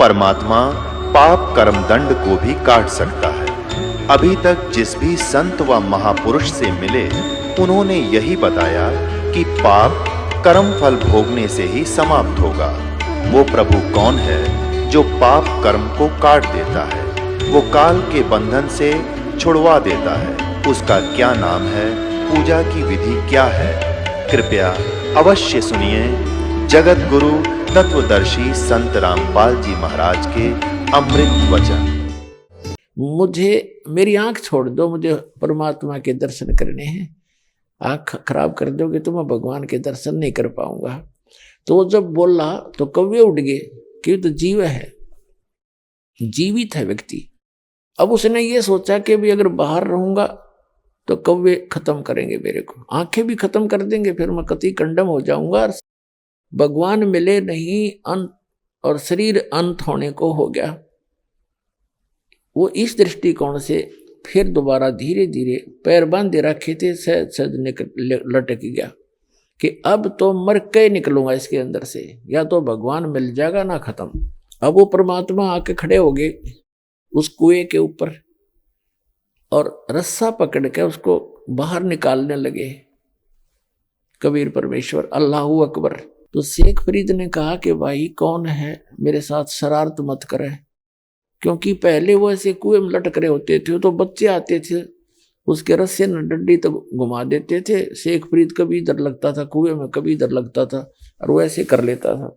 परमात्मा पाप कर्म दंड को भी काट सकता है। अभी तक जिस भी संत व महापुरुष से मिले, उन्होंने यही बताया कि पाप कर्म फल भोगने से ही समाप्त होगा। वो प्रभु कौन है जो पाप कर्म को काट देता है, वो काल के बंधन से छुड़वा देता है। उसका क्या नाम है, पूजा की विधि क्या है? कृपया अवश्य सुनिए जगत गुरु तत्वदर्शी संत रामपाल जी महाराज के अमृत वचन। मुझे मेरी आंख छोड़ दो, मुझे परमात्मा के दर्शन करने हैं। आंख खराब कर दोगे तो मैं भगवान के दर्शन नहीं कर पाऊंगा। तो जब बोला तो कव्वे उठ गए कि तो जीव है, जीवित है व्यक्ति। अब उसने ये सोचा कि भी अगर बाहर रहूंगा तो कव्वे खत्म करेंगे मेरे को, आंखें भी खत्म कर देंगे, फिर मैं कति कंडम हो जाऊंगा। भगवान मिले नहीं, अंत और शरीर अंत होने को हो गया। वो इस दृष्टिकोण से फिर दोबारा धीरे धीरे पैर बांधे रखे थे, सहज सहज लटक गया कि अब तो मर के निकलूंगा इसके अंदर से, या तो भगवान मिल जाएगा ना खत्म। अब वो परमात्मा आके खड़े हो गए उस कुएं के ऊपर और रस्सा पकड़ के उसको बाहर निकालने लगे। कबीर परमेश्वर अल्लाहू अकबर। तो शेख फरीद ने कहा कि भाई कौन है, मेरे साथ शरारत मत करे, क्योंकि पहले वो ऐसे कुएं में लटक रहे होते थे तो बच्चे आते थे उसके रस्से न डंडी तो घुमा देते थे। शेख फरीद कभी इधर लगता था कुएं में, कभी इधर लगता था और वो ऐसे कर लेता था।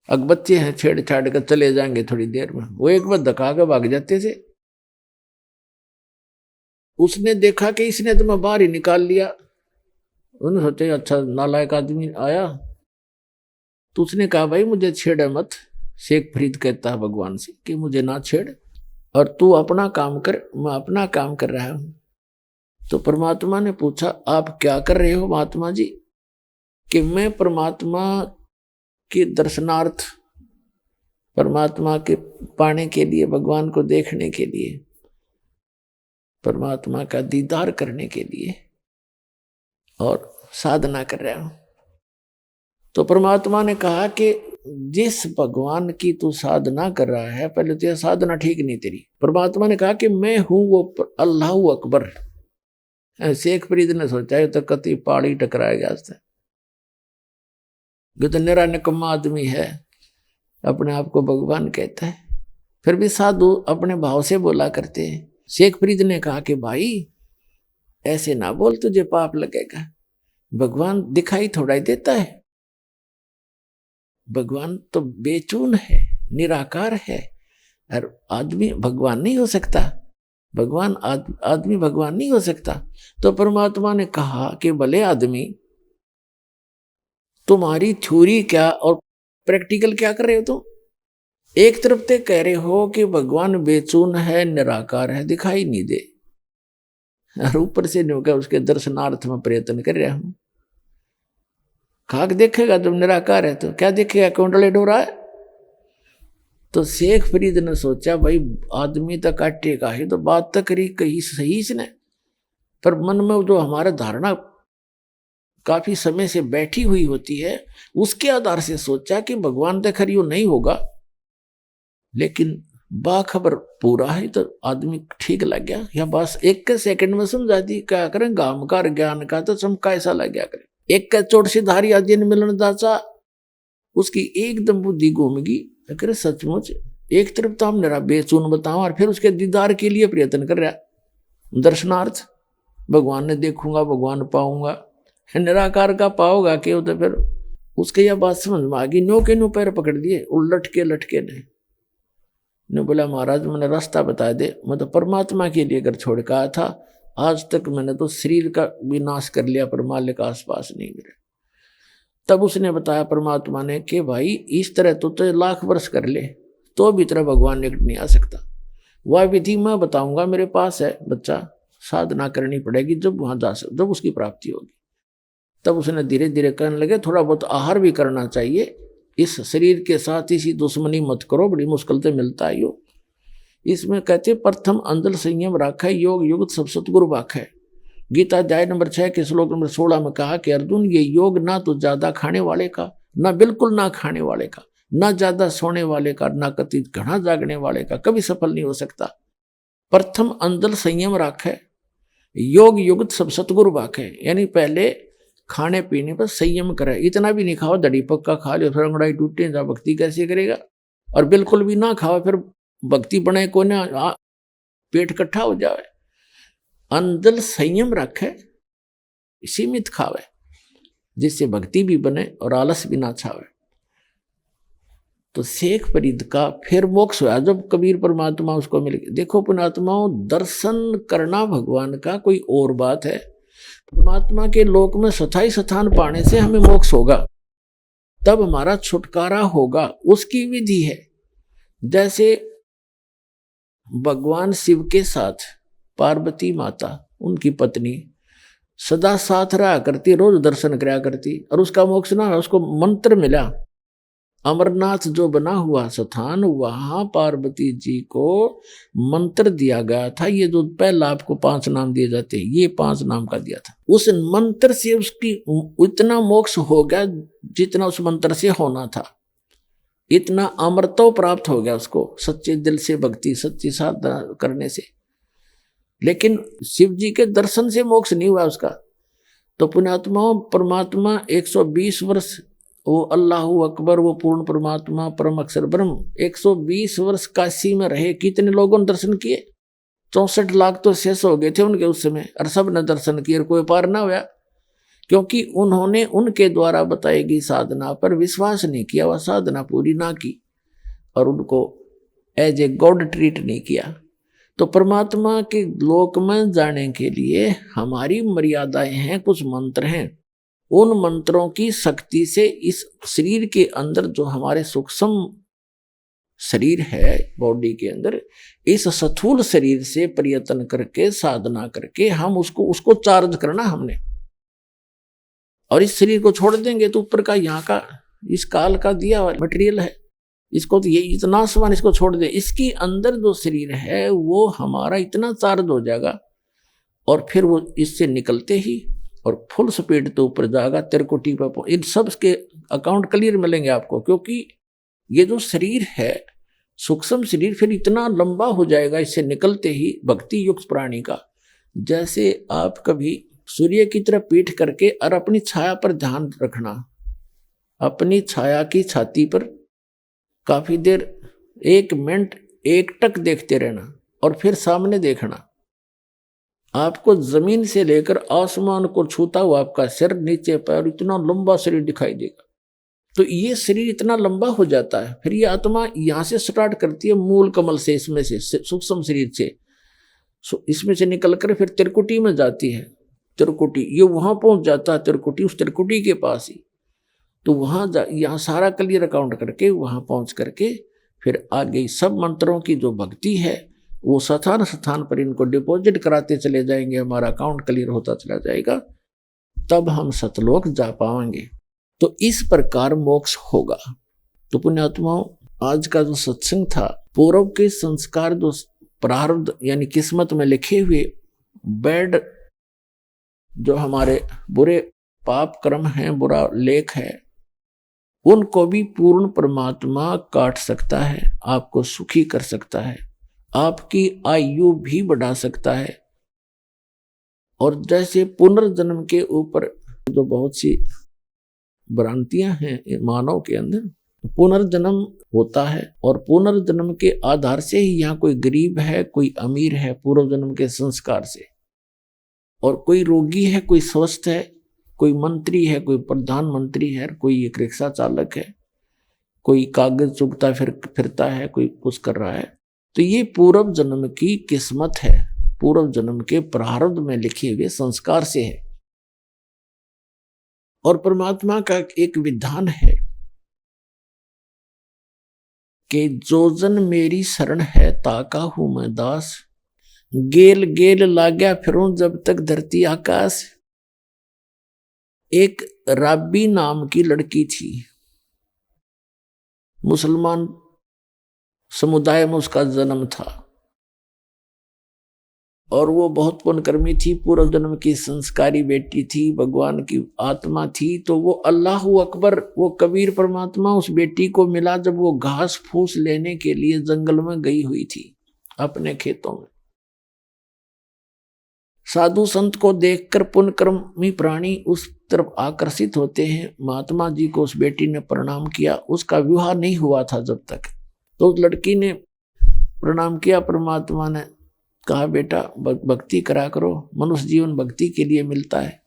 अब बच्चे हैं, छेड़छाड़ कर चले जाएंगे थोड़ी देर में, वो एक बार धक्का के भाग जाते थे। उसने देखा कि इसने तो मैं बाहर ही निकाल लिया। उन्होंने सोचे अच्छा नालायक आदमी आया। तो उसने कहा भाई मुझे छेड़े मत। शेख फरीद कहता है भगवान से कि मुझे ना छेड़ और तू अपना काम कर, मैं अपना काम कर रहा हूं। तो परमात्मा ने पूछा आप क्या कर रहे हो महात्मा जी? कि मैं परमात्मा के दर्शनार्थ, परमात्मा के पाने के लिए, भगवान को देखने के लिए, परमात्मा का दीदार करने के लिए और साधना कर रहा हूं। तो परमात्मा ने कहा कि जिस भगवान की तू साधना कर रहा है, पहले तो यह साधना ठीक नहीं तेरी। परमात्मा ने कहा कि मैं हूं वो अल्लाहू अकबर। शेख फरीद ने सोचा तो कति पहाड़ी टकराएगा आज तो निरा निकम्मा आदमी है, अपने आप को भगवान कहता है, फिर भी साधु अपने भाव से बोला करते हैं। शेख फरीद ने कहा कि भाई ऐसे ना बोल, तुझे पाप लगेगा। भगवान दिखाई थोड़ा ही देता है, भगवान तो बेचून है, निराकार है, और आदमी भगवान नहीं हो सकता। भगवान आदमी भगवान नहीं हो सकता। तो परमात्मा ने कहा कि भले आदमी, तुम्हारी थ्योरी क्या और प्रैक्टिकल क्या कर रहे हो तुम? एक तरफ ते कह रहे हो कि भगवान बेचून है, निराकार है, दिखाई नहीं दे, और ऊपर से नहीं होगा उसके दर्शनार्थ में प्रयत्न कर रहा हूं। खाक देखेगा जब निराकार है तो क्या देखेगा, कुंडले डोरा है। तो शेख फरीद ने सोचा भाई आदमी तो काटेगा ही, तो बात तो करी कही सही इसने, पर मन में जो हमारा धारणा काफी समय से बैठी हुई होती है उसके आधार से सोचा कि भगवान तो खरी नहीं होगा, लेकिन बाखबर पूरा है तो आदमी ठीक लग गया। या बस एक के सेकंड में समझा दी, क्या करें गामकार ज्ञान का तो चमका ऐसा लग गया करे। एक का चोट से धारी आदि ने मिलन दाचा, उसकी एकदम बुद्धि घूमगी। अगर सचमुच एक तरफ तो हम निरा बेचून बताओ और फिर उसके दीदार के लिए प्रयत्न कर रहा, दर्शनार्थ, भगवान ने देखूंगा भगवान पाऊंगा, निराकार का पाओगा क्यों? तो फिर उसके यह बात समझ में आ गई। नो के नो पैर पकड़ दिए और लटके ने बोला महाराज मैंने रास्ता बता दे, मैं तो परमात्मा के लिए अगर छोड़ के आया था, आज तक मैंने तो शरीर का विनाश कर लिया पर मालिक आसपास नहीं मिले। तब उसने बताया परमात्मा ने कि भाई इस तरह तो लाख वर्ष कर ले तो भी तरह भगवान निकट नहीं आ सकता। वह विधि मैं बताऊंगा, मेरे पास है बच्चा, साधना करनी पड़ेगी, जब वहां जा सक, जब उसकी प्राप्ति होगी। तब उसने धीरे धीरे कहने लगे थोड़ा बहुत आहार भी करना चाहिए, इस शरीर के साथ इसी दुश्मनी मत करो, बड़ी मुश्किल से मिलता है यो। इसमें कहते प्रथम अंदर संयम राखा, योग युक्त सब सतगुरु बाखा। गीता अध्याय नंबर 6 के श्लोक नंबर 16 में कहा कि अर्जुन ये योग ना तो ज्यादा खाने वाले का, ना बिल्कुल ना खाने वाले का, ना ज्यादा सोने वाले का ना कति घना जागने वाले का कभी सफल नहीं हो सकता। प्रथम अंदर संयम राखे, योग युक्त सब सतगुरु बाखे। यानी पहले खाने पीने पर संयम करे, इतना भी नहीं खाओ दड़ी पक्का खा लो फिर अंगड़ाई टूटे, जा भक्ति कैसे करेगा। और बिल्कुल भी ना खाओ फिर भक्ति बने को ना, पेट इकट्ठा हो जाए। अंदर संयम रखे, सीमित खावे, जिससे भक्ति भी बने और आलस भी ना छावे। तो शेख फरीद का फिर मोक्ष हुआ जब कबीर परमात्मा उसको मिल गए। देखो पुण्यात्माओं, दर्शन करना भगवान का कोई और बात है, परमात्मा के लोक में स्थायी स्थान पाने से हमें मोक्ष होगा, तब हमारा छुटकारा होगा, उसकी विधि है। जैसे भगवान शिव के साथ पार्वती माता उनकी पत्नी सदा साथ रहा करती, रोज दर्शन कराया करती, और उसका मोक्ष ना, उसको मंत्र मिला। अमरनाथ जो बना हुआ स्थान, वहां पार्वती जी को मंत्र दिया गया था। ये जो पहला आपको 5 नाम दिए जाते हैं, ये 5 नाम का दिया था। उस मंत्र से उसकी इतना मोक्ष हो गया जितना उस मंत्र से होना था। इतना अमरत्व प्राप्त हो गया उसको सच्चे दिल से भक्ति, सच्ची साधना करने से। लेकिन शिव जी के दर्शन से मोक्ष नहीं हुआ उसका। तो पुण्यात्माओं, परमात्मा 120 वर्ष, वो अल्लाहु अकबर, वो पूर्ण परमात्मा परम अक्षर ब्रह्म 120 वर्ष काशी में रहे। कितने लोगों ने दर्शन किए? 64 लाख तो शेष हो गए थे उनके उस समय, और सब ने दर्शन किए, कोई पार ना हुआ, क्योंकि उन्होंने उनके द्वारा बताई गई साधना पर विश्वास नहीं किया, वह साधना पूरी ना की और उनको एज ए गॉड ट्रीट नहीं किया। तो परमात्मा के लोक में जाने के लिए हमारी मर्यादाएं हैं, कुछ मंत्र हैं। उन मंत्रों की शक्ति से इस शरीर के अंदर जो हमारे सूक्ष्म शरीर है बॉडी के अंदर, इस स्थूल शरीर से प्रयत्न करके साधना करके हम उसको चार्ज करना हमने। और इस शरीर को छोड़ देंगे तो ऊपर का यहाँ का इस काल का दिया हुआ मटेरियल है, इसको तो ये इतना सामान इसको छोड़ दे, इसके अंदर जो शरीर है वो हमारा इतना चार्ज हो जाएगा और फिर वो इससे निकलते ही और फुल स्पीड तो ऊपर जाएगा तिरकुटी पर। इन सब के अकाउंट क्लियर मिलेंगे आपको, क्योंकि ये जो शरीर है सूक्ष्म शरीर फिर इतना लंबा हो जाएगा इससे निकलते ही भक्ति युक्त प्राणी का। जैसे आप कभी सूर्य की तरफ पीठ करके और अपनी छाया पर ध्यान रखना, अपनी छाया की छाती पर काफी देर 1 मिनट एकटक देखते रहना और फिर सामने देखना। आपको जमीन से लेकर आसमान को छूता हुआ आपका सिर, नीचे पैर, इतना लंबा शरीर दिखाई देगा। तो ये शरीर इतना लंबा हो जाता है, फिर ये आत्मा यहां से स्टार्ट करती है मूल कमल से, इसमें से सूक्ष्म शरीर से, इसमें से निकलकर फिर त्रिकुटी में जाती है। त्रिकुटी ये वहां पहुंच जाता है, त्रिकुटी उस त्रिकुटी के पास ही। तो वहां यहाँ सारा क्लियर अकाउंट करके वहां पहुंच करके फिर आगे सब मंत्रों की जो भक्ति है वो स्थान स्थान पर इनको डिपॉजिट कराते चले जाएंगे, हमारा अकाउंट क्लियर होता चला जाएगा, तब हम सतलोक जा पाएंगे। तो इस प्रकार मोक्ष होगा। तो पुण्यात्माओं, आज का जो सत्संग था, पूर्व के संस्कार जो प्रारब्ध यानी किस्मत में लिखे हुए बैड जो हमारे बुरे पाप कर्म हैं, बुरा लेख है, उनको भी पूर्ण परमात्मा काट सकता है, आपको सुखी कर सकता है, आपकी आयु भी बढ़ा सकता है। और जैसे पुनर्जन्म के ऊपर जो बहुत सी भ्रांतियां हैं मानव के अंदर, पुनर्जन्म होता है और पुनर्जन्म के आधार से ही यहाँ कोई गरीब है, कोई अमीर है, पूर्व जन्म के संस्कार से, और कोई रोगी है, कोई स्वस्थ है, कोई मंत्री है, कोई प्रधानमंत्री है, कोई एक रिक्शा चालक है, कोई कागज चुगता फिरता है, कोई कुछ कर रहा है। तो ये पूर्व जन्म की किस्मत है, पूर्व जन्म के प्रारब्ध में लिखे हुए संस्कार से है। और परमात्मा का एक विधान है कि जो जन मेरी शरण है ताका हूं मैं दास, गेल गेल लाग्या फिरूं जब तक धरती आकाश। एक राबी नाम की लड़की थी, मुसलमान समुदाय में उसका जन्म था। और वो बहुत पुण्यकर्मी थी, पूर्व जन्म की संस्कारी बेटी थी, भगवान की आत्मा थी। तो वो अल्लाहू अकबर, वो कबीर परमात्मा उस बेटी को मिला जब वो घास फूस लेने के लिए जंगल में गई हुई थी अपने खेतों में। साधु संत को देखकर पुण्यकर्मी प्राणी उस तरफ आकर्षित होते हैं। महात्मा जी को उस बेटी ने प्रणाम किया। उसका विवाह नहीं हुआ था जब तक। तो उस लड़की ने प्रणाम किया। परमात्मा ने कहा, बेटा भक्ति करा करो, मनुष्य जीवन भक्ति के लिए मिलता है।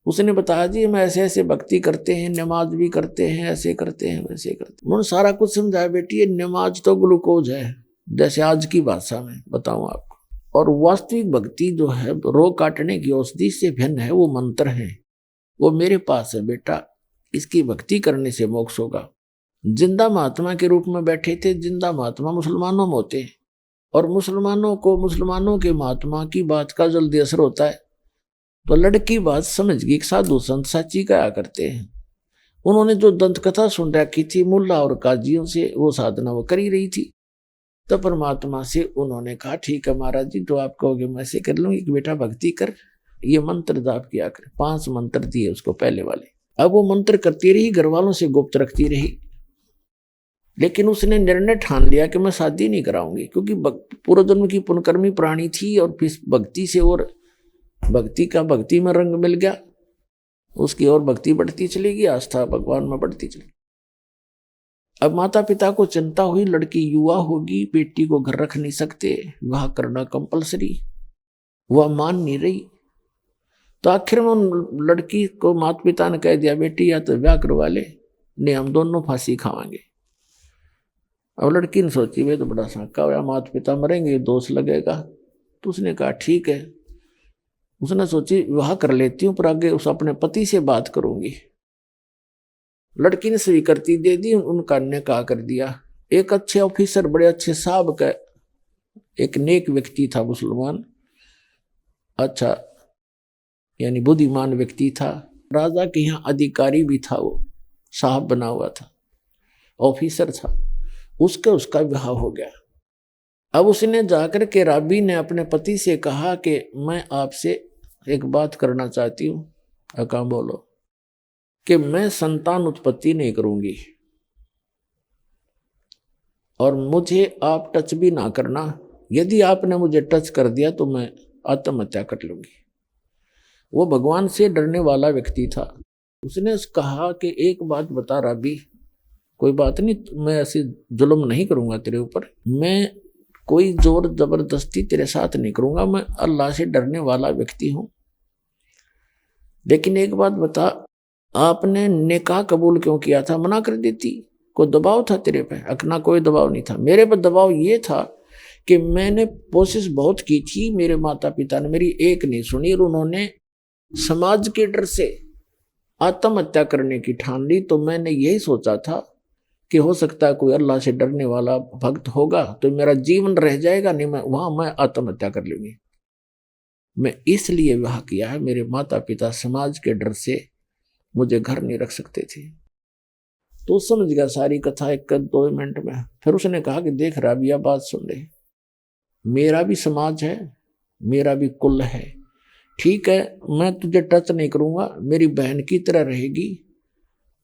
उसने बताया, जी हम ऐसे ऐसे भक्ति करते हैं, नमाज भी करते हैं, ऐसे करते हैं वैसे करते हैं। उन्होंने सारा कुछ समझाया, बेटी ये नमाज तो ग्लूकोज है, जैसे आज की भाषा में बताऊं आपको। और वास्तविक भक्ति जो है रोग काटने की औषधि से भिन्न है, वो मंत्र है, वो मेरे पास है बेटा, इसकी भक्ति करने से मोक्ष होगा। जिंदा महात्मा के रूप में बैठे थे। जिंदा महात्मा मुसलमानों में होते हैं और मुसलमानों को मुसलमानों के महात्मा की बात का जल्दी असर होता है। तो लड़की बात समझ गई, साधु संत सच्ची कहा करते हैं। उन्होंने जो दंत कथा सुन रखी थी मुल्ला और काजियों से, वो साधना वो कर ही रही थी। तो परमात्मा से उन्होंने कहा, ठीक है महाराज जी, जो आप कहोगे मैं ऐसे कर लूंगी कि बेटा भक्ति कर, ये मंत्र जाप किया कर। 5 मंत्र दिए उसको पहले वाले। अब वो मंत्र करती रही, घर वालों से गुप्त रखती रही। लेकिन उसने निर्णय ठान लिया कि मैं शादी नहीं कराऊंगी, क्योंकि पूर्व जन्म की पुण्यकर्मी प्राणी थी और फिर भक्ति से और भक्ति में रंग मिल गया, उसकी और भक्ति बढ़ती चली गई, आस्था भगवान में बढ़ती चली। अब माता पिता को चिंता हुई, लड़की युवा होगी, बेटी को घर रख नहीं सकते, विवाह करना कंपलसरी, वह मान नहीं रही। तो आखिर में उन लड़की को माता पिता ने कह दिया, बेटी या तो विवाह करवा ले, नहीं हम दोनों फांसी खावांगे। अब लड़की ने सोची, वे तो बड़ा साका हुआ, माता पिता मरेंगे, दोष लगेगा। तो उसने कहा ठीक है। उसने सोची विवाह कर लेती हूँ, पर आगे उस अपने पति से बात करूंगी। लड़की ने स्वीकृति दे दी, उनका निकाह कर दिया। एक अच्छे ऑफिसर, बड़े अच्छे साहब का एक नेक व्यक्ति था, मुसलमान, अच्छा यानी बुद्धिमान व्यक्ति था, राजा के यहाँ अधिकारी भी था, वो साहब बना हुआ था, ऑफिसर था। उसका विवाह हो गया। अब उसने जाकर के राबी ने अपने पति से कहा कि मैं आपसे एक बात करना चाहती हूँ। अका बोलो कि मैं संतान उत्पत्ति नहीं करूंगी और मुझे आप टच भी ना करना। यदि आपने मुझे टच कर दिया तो मैं आत्महत्या कर लूंगी। वो भगवान से डरने वाला व्यक्ति था। उसने कहा कि एक बात बता राबी, कोई बात नहीं, मैं ऐसे जुल्म नहीं करूंगा तेरे ऊपर, मैं कोई जोर जबरदस्ती तेरे साथ नहीं करूंगा, मैं अल्लाह से डरने वाला व्यक्ति हूं। लेकिन एक बात बता, आपने निकाह कबूल क्यों किया था? मना कर देती। कोई दबाव था तेरे पे? अकना कोई दबाव नहीं था। मेरे पर दबाव ये था कि मैंने कोशिश बहुत की थी, मेरे माता पिता ने मेरी एक नहीं सुनी और उन्होंने समाज के डर से आत्महत्या करने की ठान ली। तो मैंने यही सोचा था कि हो सकता है कोई अल्लाह से डरने वाला भक्त होगा तो मेरा जीवन रह जाएगा, नहीं मैं आत्महत्या कर लूंगी। मैं इसलिए विवाह किया है, मेरे माता पिता समाज के डर से मुझे घर नहीं रख सकते थे। तो समझ गया सारी कथा 1-2 मिनट में। फिर उसने कहा कि देख राबिया, बात सुन ले, मेरा भी समाज है, मेरा भी कुल है, ठीक है, मैं तुझे टच नहीं करूंगा, मेरी बहन की तरह रहेगी,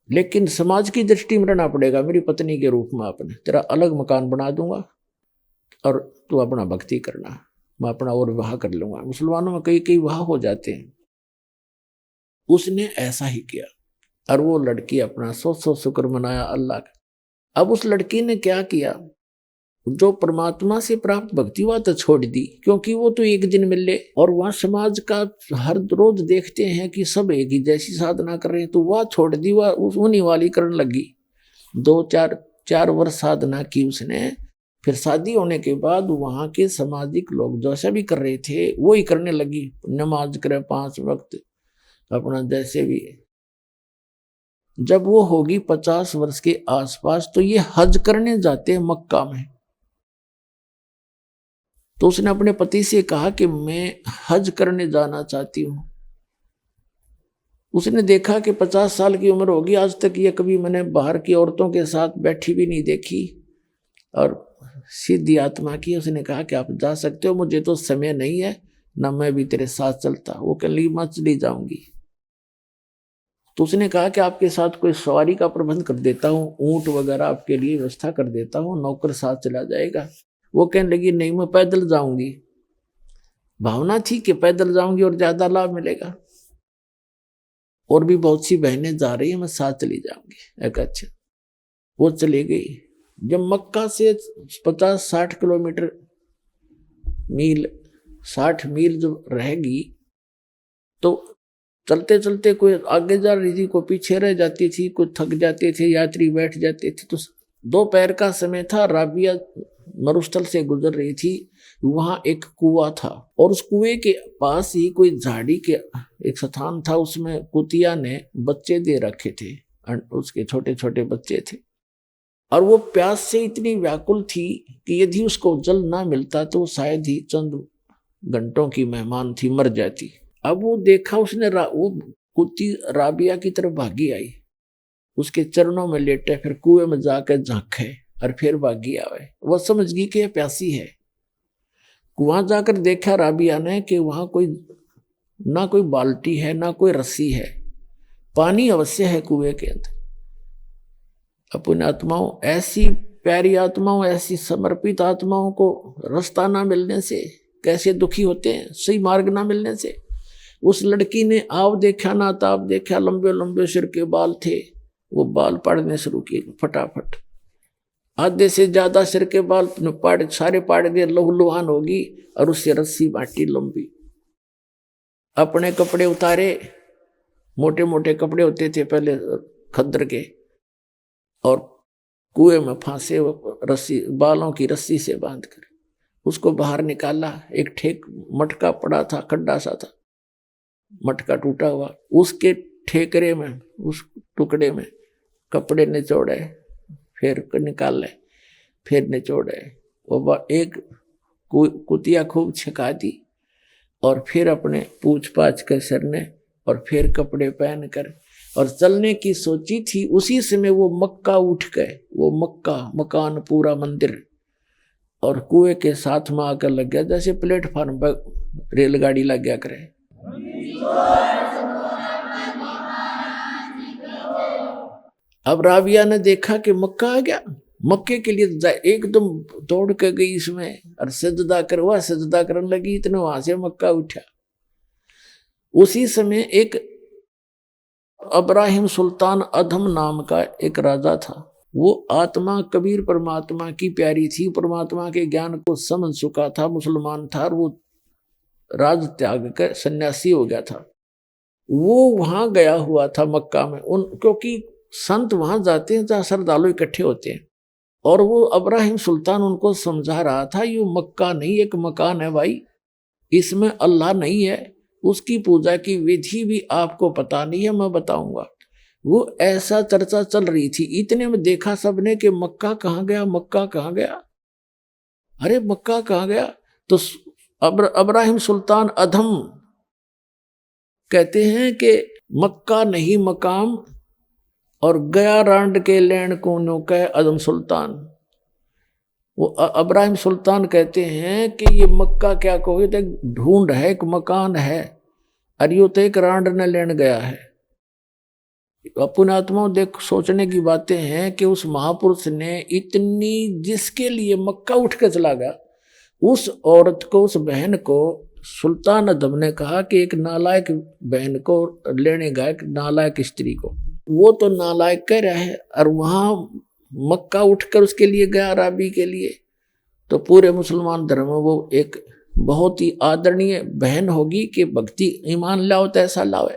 लेकिन समाज की दृष्टि में रहना पड़ेगा मेरी पत्नी के रूप में। अपने तेरा अलग मकान बना दूंगा और तू अपना भक्ति करना, मैं अपना और विवाह कर लूंगा। मुसलमानों में कई विवाह हो जाते हैं। उसने ऐसा ही किया और वो लड़की अपना 100 शुक्र मनाया अल्लाह का। अब उस लड़की ने क्या किया, जो परमात्मा से प्राप्त भक्ति वह तो छोड़ दी, क्योंकि वो तो एक दिन मिल ले, और वह समाज का हर रोज देखते हैं कि सब एक ही जैसी साधना कर रहे हैं, तो वह छोड़ दी, वह उन्हीं वाली करने लगी। 2-4 वर्ष साधना की उसने। फिर शादी होने के बाद वहां के सामाजिक लोग जैसा भी कर रहे थे वो ही करने लगी। नमाज करे 5 वक्त, अपना जैसे भी। जब वो होगी 50 वर्ष के आसपास, तो ये हज करने जाते हैं मक्का में। तो उसने अपने पति से कहा कि मैं हज करने जाना चाहती हूं। उसने देखा कि 50 साल की उम्र होगी, आज तक ये कभी मैंने बाहर की औरतों के साथ बैठी भी नहीं देखी, और सीधी आत्मा की। उसने कहा कि आप जा सकते हो, मुझे तो समय नहीं है, ना मैं भी तेरे साथ चलता। वो कह ली मैं चली जाऊंगी। तो उसने कहा कि आपके साथ कोई सवारी का प्रबंध कर देता हूँ, ऊंट वगैरह आपके लिए व्यवस्था कर देता हूँ, नौकर साथ चला जाएगा। वो कहने लगी नहीं, मैं पैदल जाऊंगी। भावना थी कि पैदल जाऊंगी और ज्यादा लाभ मिलेगा, और भी बहुत सी बहनें जा रही है, मैं साथ चली जाऊंगी। एक अच्छा, वो चली गई। जब मक्का से 50-60 किलोमीटर मील 60 मील जब रहेगी, तो चलते चलते कोई आगे जा रही थी, कोई पीछे रह जाती थी, कोई थक जाते थे, यात्री बैठ जाते थे। तो दोपहर का समय था, राबिया मरुस्थल से गुजर रही थी। वहां एक कुआं था, और उस कुएं के पास ही कोई झाड़ी के एक स्थान था। उसमें कुतिया ने बच्चे दे रखे थे, उसके छोटे छोटे बच्चे थे। और वो प्यास से इतनी व्याकुल थी कि यदि उसको जल ना मिलता तो शायद ही चंद घंटों की मेहमान थी, मर जाती। अब वो देखा उसने, वो कुत्ती राबिया की तरफ भागी आई, उसके चरणों में लेटे, फिर कुएं में जाकर झांके और फिर भागी आवे। वो समझ गई कि यह प्यासी है। कुआं जाकर देखा राबिया ने कि वहां कोई ना कोई बाल्टी है, ना कोई रस्सी है, पानी अवश्य है कुएं के अंदर। अपनी आत्माओं, ऐसी प्यारी आत्माओं, ऐसी समर्पित आत्माओं को रास्ता ना मिलने से कैसे दुखी होते हैं, सही मार्ग ना मिलने से। उस लड़की ने आव देखा ना ताप देखा, लंबे लंबे सिर के बाल थे, वो बाल पाड़ने शुरू किए फटाफट। आधे से ज्यादा सिर के बाल सारे पाड़ दिए, लहूलुहान होगी, और उससे रस्सी बांटी लंबी। अपने कपड़े उतारे, मोटे मोटे कपड़े होते थे पहले खद्दर के, और कुएं में फांसे रस्सी, बालों की रस्सी से बांधकर उसको बाहर निकाला। एक ठेक मटका पड़ा था, खड्डा सा था, मटका टूटा हुआ, उसके ठेकरे में, उस टुकड़े में कपड़े निचोड़े, फिर निकाले, फिर निचोड़े। वो एक कुतिया खूब छिका दी, और फिर अपने पूछ पाछ के सरने, और फिर कपड़े पहनकर और चलने की सोची थी। उसी समय वो मक्का उठ गए, वो मक्का मकान पूरा मंदिर, और कुएं के साथ में आकर लग गया, जैसे प्लेटफार्म पर रेलगाड़ी लग गया करे। अब राबिया ने देखा कि मक्का आ गया। मक्के के लिए एकदम दौड़ के गई इसमें, और सजदा करवा, सजदा करने लगी, इतने वहां से मक्का उठा। उसी समय एक इब्राहिम सुल्तान अधम नाम का एक राजा था। वो आत्मा कबीर परमात्मा की प्यारी थी, परमात्मा के ज्ञान को समझ चुका था, मुसलमान था, और वो राज त्याग कर सन्यासी हो गया था। वो वहां गया हुआ था मक्का में, क्योंकि संत वहां जाते हैं जहां श्रद्धालु इकट्ठे होते हैं। और वो इब्राहिम सुल्तान उनको समझा रहा था, ये मक्का नहीं एक मकान है भाई, इसमें अल्लाह नहीं है, उसकी पूजा की विधि भी आपको पता नहीं है, मैं बताऊंगा। वो ऐसा चर्चा चल रही थी। इतने में देखा सबने कि मक्का कहाँ गया, मक्का कहाँ गया, अरे मक्का कहाँ गया। तो इब्राहिम सुल्तान अधम कहते हैं कि मक्का नहीं मकाम, और गया रांड के लेन कोनों का अदम सुल्तान। वो इब्राहिम सुल्तान कहते हैं कि ये मक्का क्या कहोगे, तो एक ढूंढ है, एक मकान है, और यो तो एक रांड ने लेन गया है। अपने आत्मा देख, सोचने की बातें हैं कि उस महापुरुष ने इतनी, जिसके लिए मक्का उठ के चला गया, उस औरत को, उस बहन को सुल्तान अदम ने कहा कि एक नालायक बहन को लेने गया, एक नालायक स्त्री को। वो तो नालायक कह रहा है, और वहां मक्का उठकर उसके लिए गया, राबी के लिए। तो पूरे मुसलमान धर्म में वो एक बहुत ही आदरणीय बहन होगी कि भक्ति ईमान लाओ तो ऐसा लाओ।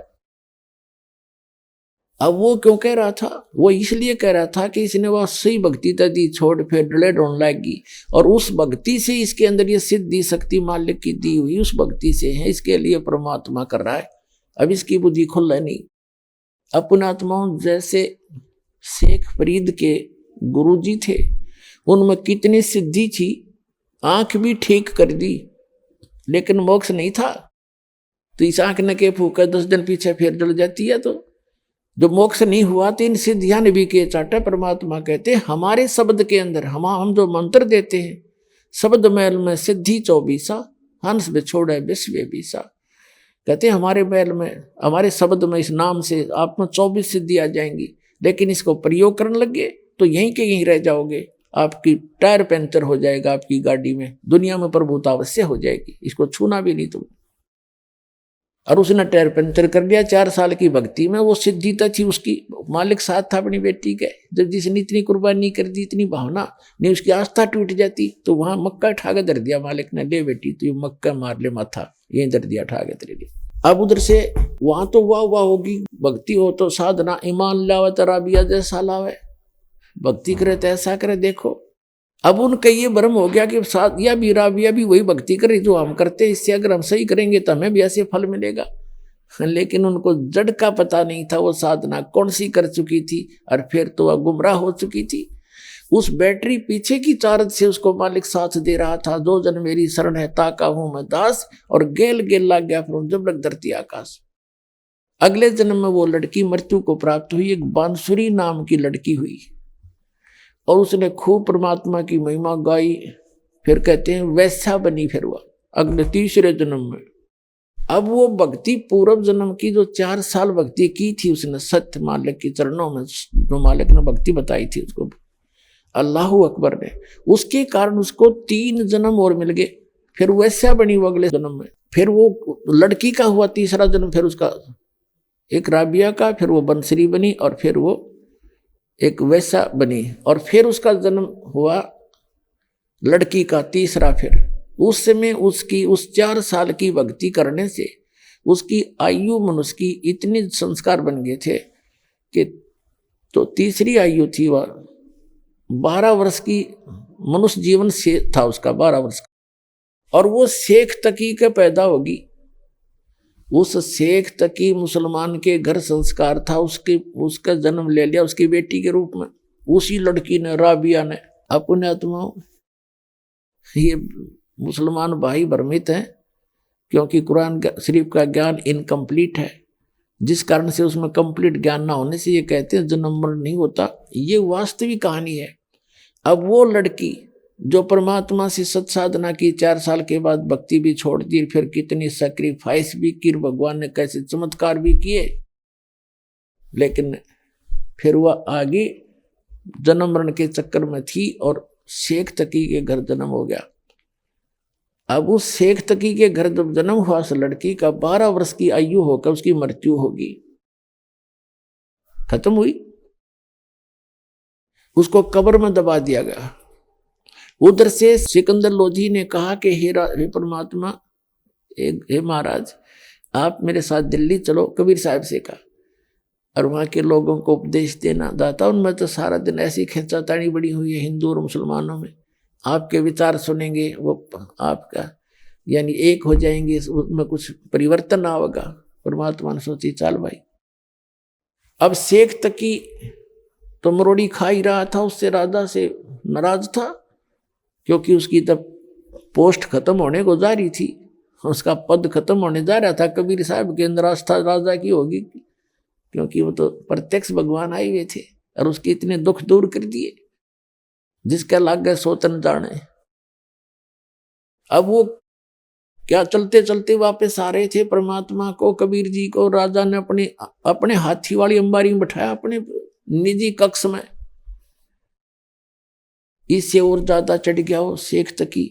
अब वो क्यों कह रहा था, वो इसलिए कह रहा था कि इसने वह सही भक्ति दी, छोड़ फिर डले ढूंढ लाएगी, और उस भक्ति से इसके अंदर ये सिद्धि शक्ति मालिक की दी हुई उस भक्ति से है, इसके लिए परमात्मा कर रहा है। अब इसकी बुद्धि खुल है नहीं। अपने आत्माओं, जैसे शेख फरीद के गुरुजी थे, उनमें कितनी सिद्धि थी, आंख भी ठीक कर दी, लेकिन मोक्ष नहीं था। तो इस आंख न के फूका 10 दिन पीछे फिर जल जाती है। तो जो मोक्ष नहीं हुआ तीन सिद्धियां भी के चाटा। परमात्मा कहते हमारे शब्द के अंदर हम जो मंत्र देते हैं, शब्द महल में सिद्धि 24, हंस बिछोड़े विश्व बीसा। कहते हमारे महल में, हमारे शब्द में, इस नाम से आप में 24 सिद्धि आ जाएंगी, लेकिन इसको प्रयोग करने लगे तो यहीं के यहीं रह जाओगे। आपकी टायर पंचर हो जाएगा आपकी गाड़ी में, दुनिया में प्रभुता अवश्य हो जाएगी, इसको छूना भी नहीं तुम। और उसने टायर पंचर कर दिया 4 साल की भक्ति में। वो सिद्धि तो थी उसकी, मालिक साथ था अपनी बेटी के। जब जिसने इतनी कुर्बानी कर दी, इतनी भावना नहीं, उसकी आस्था टूट जाती तो वहां मक्का उठा के धर दिया मालिक ने, ले बेटी तू मक्का मार ले माथा, यही धर दिया उठा के तेरे लिए। अब उधर से वहां तो वाह होगी, भक्ति हो तो साधना, ईमान लावे तो राबिया जैसा लावे, भक्ति करे तो ऐसा करे। देखो अब उनका ये भ्रम हो गया कि साथ या भी राबिया भी वही भक्ति करे जो हम करते, इससे अगर हम सही करेंगे तो हमें भी ऐसे फल मिलेगा। लेकिन उनको जड़ का पता नहीं था, वो साधना कौन सी कर चुकी थी और फिर तो वह गुमराह हो चुकी थी। उस बैटरी पीछे की चार्ज से उसको मालिक साथ दे रहा था। 2 जन मेरी शरण है, ताका हूं मैं दास, और गेल गेल लग गया फिर जब लग धरती आकाश। अगले जन्म में वो लड़की मृत्यु को प्राप्त हुई, एक बांसुरी नाम की लड़की हुई, और उसने खूब परमात्मा की महिमा गाई। फिर कहते हैं वैसा बनी फिर वह अगले तीसरे जन्म में। अब वो भक्ति पूर्व जन्म की जो 4 साल भक्ति की थी उसने सत्य मालिक के चरणों में, जो मालिक ने भक्ति बताई थी उसको, अल्लाह अकबर ने, उसके कारण उसको 3 जन्म और मिल गए। फिर वैसा बनी वो अगले जन्म में। फिर वो लड़की का हुआ तीसरा जन्म, फिर उसका एक राबिया का, फिर वो बंसरी बनी, और फिर वो एक वैसा बनी, और फिर उसका जन्म हुआ लड़की का तीसरा। फिर उस समय उसकी उस 4 साल की भक्ति करने से उसकी आयु मनुष्य की इतनी संस्कार बन गए थे कि तो तीसरी आयु थी वह 12 वर्ष की, मनुष्य जीवन से था उसका 12 वर्ष का, और वो शेख तकी के पैदा होगी। उस शेख तकी मुसलमान के घर संस्कार था, उसका जन्म ले लिया उसकी बेटी के रूप में। उसी लड़की ने, राबिया ने, अपने आत्माओं, ये मुसलमान भाई भ्रमित हैं क्योंकि कुरान शरीफ का ज्ञान इनकम्प्लीट है, जिस कारण से उसमें कंप्लीट ज्ञान ना होने से ये कहते हैं जन्म मरण नहीं होता। ये वास्तविक कहानी है। अब वो लड़की जो परमात्मा से सत साधना की, 4 साल के बाद भक्ति भी छोड़ दी, फिर कितनी सैक्रिफाइस भी की, भगवान ने कैसे चमत्कार भी किए, लेकिन फिर वह आगे जन्म मरण के चक्कर में थी और शेख तकी के घर जन्म हो गया। अब उस शेख तकी के घर जब जन्म हुआ उस लड़की का 12 वर्ष की आयु होकर उसकी मृत्यु होगी, खत्म हुई। उसको कब्र में दबा दिया गया। उधर से सिकंदर लोधी ने कहा कि हे परमात्मा, हे महाराज, आप मेरे साथ दिल्ली चलो। कबीर साहब से कहा, और वहाँ के लोगों को उपदेश देना। दाता उनमें तो सारा दिन ऐसी खींचातानी बड़ी हुई है हिंदू और मुसलमानों में, आपके विचार सुनेंगे, वो आपका यानी एक हो जाएंगे, उसमें कुछ परिवर्तन आएगा। परमात्मा ने सोची चल भाई। अब शेख तकी तो मरोड़ी खा ही रहा था, उससे राजा से नाराज था क्योंकि उसकी तब पोस्ट खत्म होने को जा रही थी, उसका पद खत्म होने जा रहा था। कबीर साहब के अंदर आस्था राजा की होगी क्योंकि वो तो प्रत्यक्ष भगवान आए हुए थे और उसके इतने दुख दूर कर दिए जिसका लाग गए सोतन जाने। अब वो क्या चलते चलते वापस आ रहे थे, परमात्मा को, कबीर जी को राजा ने अपने हाथी वाली अंबारी में बैठाया, अपने निजी कक्ष में। इससे और ज्यादा चढ़ गया वो शेख तकी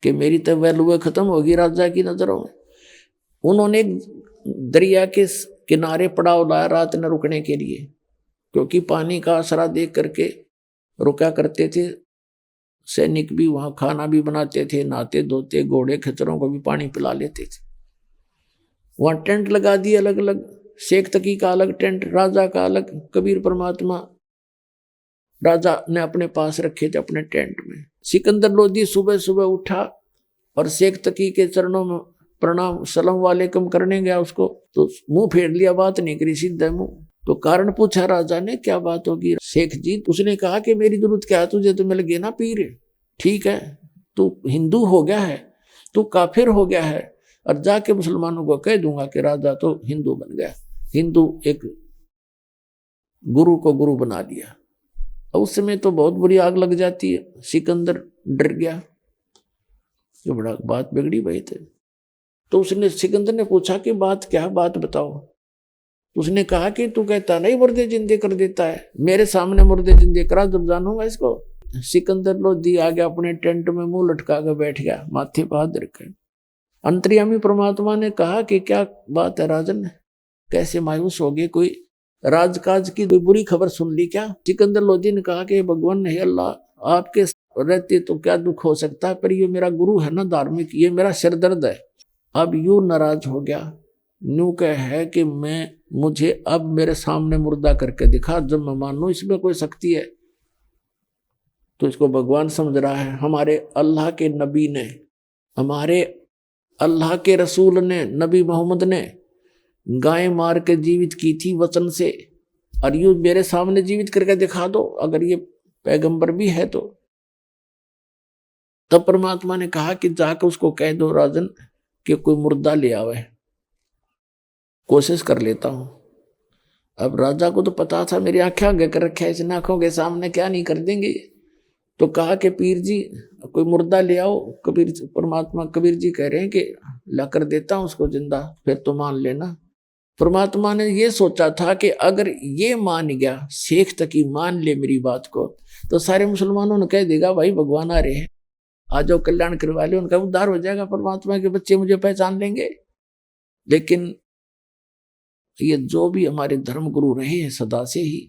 कि मेरी तो वैल्यू खत्म होगी राजा की नजरों में। उन्होंने दरिया के किनारे पड़ाव लाया रात न रुकने के लिए, क्योंकि पानी का आसरा देख करके रुका करते थे। सैनिक भी वहां खाना भी बनाते थे, नहाते धोते, घोड़े खच्चरों को भी पानी पिला लेते थे। वहां टेंट लगा दिए अलग अलग, शेख तकी का अलग टेंट, राजा का अलग। कबीर परमात्मा राजा ने अपने पास रखे थे अपने टेंट में। सिकंदर लोधी सुबह सुबह उठा और शेख तकी के चरणों में प्रणाम सलाम वालेकुम करने गया, उसको तो मुंह फेर लिया, बात नहीं करी, सीधा मुंह। तो कारण पूछा राजा ने, क्या बात होगी शेख जी? उसने कहा कि मेरी जरूरत क्या है, तुझे तो मिल गए ना पीर, ठीक है, तू हिंदू हो गया है, तू काफिर हो गया है, और जाके मुसलमानों को कह दूंगा कि राजा तो हिंदू बन गया। हिंदू एक गुरु को गुरु बना लिया। अब उस समय तो बहुत बुरी आग लग जाती है। सिकंदर डर गया कि बड़ा बात बिगड़ी भाई थे। तो उसने सिकंदर ने पूछा कि बात क्या, बात बताओ। उसने कहा कि तू कहता नहीं मुर्दे जिंदे कर देता है, मेरे सामने मुर्दे जिंदे करा जब जानूंगा इसको। सिकंदर लोधी आ गया, अपने टेंट में मुंह लटका कर बैठ गया, माथे पर हाथ रखे। अंतर्यामी परमात्मा ने कहा कि क्या बात है राजन, कैसे मायूस हो गए, कोई राजकाज की कोई बुरी खबर सुन ली क्या? सिकंदर लोधी ने कहा कि भगवान हे अल्लाह, आपके रहते तो क्या दुख हो सकता है, पर ये मेरा गुरु है ना धार्मिक, ये मेरा सिर दर्द है। अब यूं नाराज हो गया, न्यू कह है कि मुझे अब मेरे सामने मुर्दा करके दिखा, जब मैं मानू इसमें कोई शक्ति है। तो इसको भगवान समझ रहा है। हमारे अल्लाह के नबी ने, हमारे अल्लाह के रसूल ने, नबी मोहम्मद ने गाय मार के जीवित की थी वचन से, और यूं मेरे सामने जीवित करके दिखा दो, अगर ये पैगंबर भी है तो। तब परमात्मा ने कहा कि जाकर उसको कह दो राजन कि कोई मुर्दा ले आवे, कोशिश कर लेता हूं। अब राजा को तो पता था मेरी आंखें आगे कर रखे, इस आंखों के सामने क्या नहीं कर देंगे। तो कहा कि पीर जी कोई मुर्दा ले आओ। परमात्मा कबीर जी कह रहे हैं कि ला कर देता हूं उसको जिंदा, फिर तो मान लेना। परमात्मा ने ये सोचा था कि अगर ये मान गया, शेख तक ही मान ले मेरी बात को, तो सारे मुसलमानों ने कह देगा भाई भगवान आ रहे हैं, आ जाओ कल्याण करवा ले, उनका उद्धार हो जाएगा, परमात्मा के बच्चे मुझे पहचान लेंगे। लेकिन ये जो भी हमारे धर्म गुरु रहे हैं सदा से ही,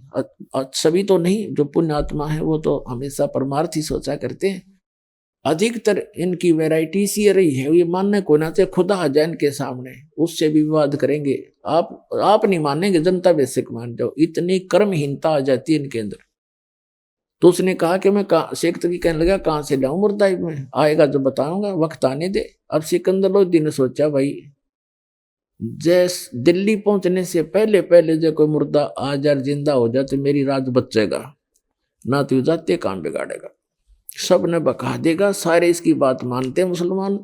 सभी तो नहीं, जो पुण्य आत्मा है वो तो हमेशा परमार्थ ही सोचा करते हैं। अधिकतर इनकी वैरायटी सी रही है, ये मानने को ना चाहे खुदा आ जाए इनके सामने, उससे भी विवाद करेंगे। आप नहीं मानेंगे, जनता बेसिक मान जाओ, इतनी कर्महीनता आ जाती है इनके अंदर। तो उसने कहा कि मैं शेख तकी कहने लगा कहाँ से लाऊं मुर्दा, में आएगा जो बताऊंगा, वक्त आने दे। अब सिकंदर लोधी ने सोचा भाई जैसे दिल्ली पहुंचने से पहले पहले जो कोई मुर्दा आ जाए जिंदा हो जाए तो मेरी राज बचेगा, ना तो जाते काम बिगाड़ेगा, सब ने बका देगा। सारे इसकी बात मानते हैं मुसलमान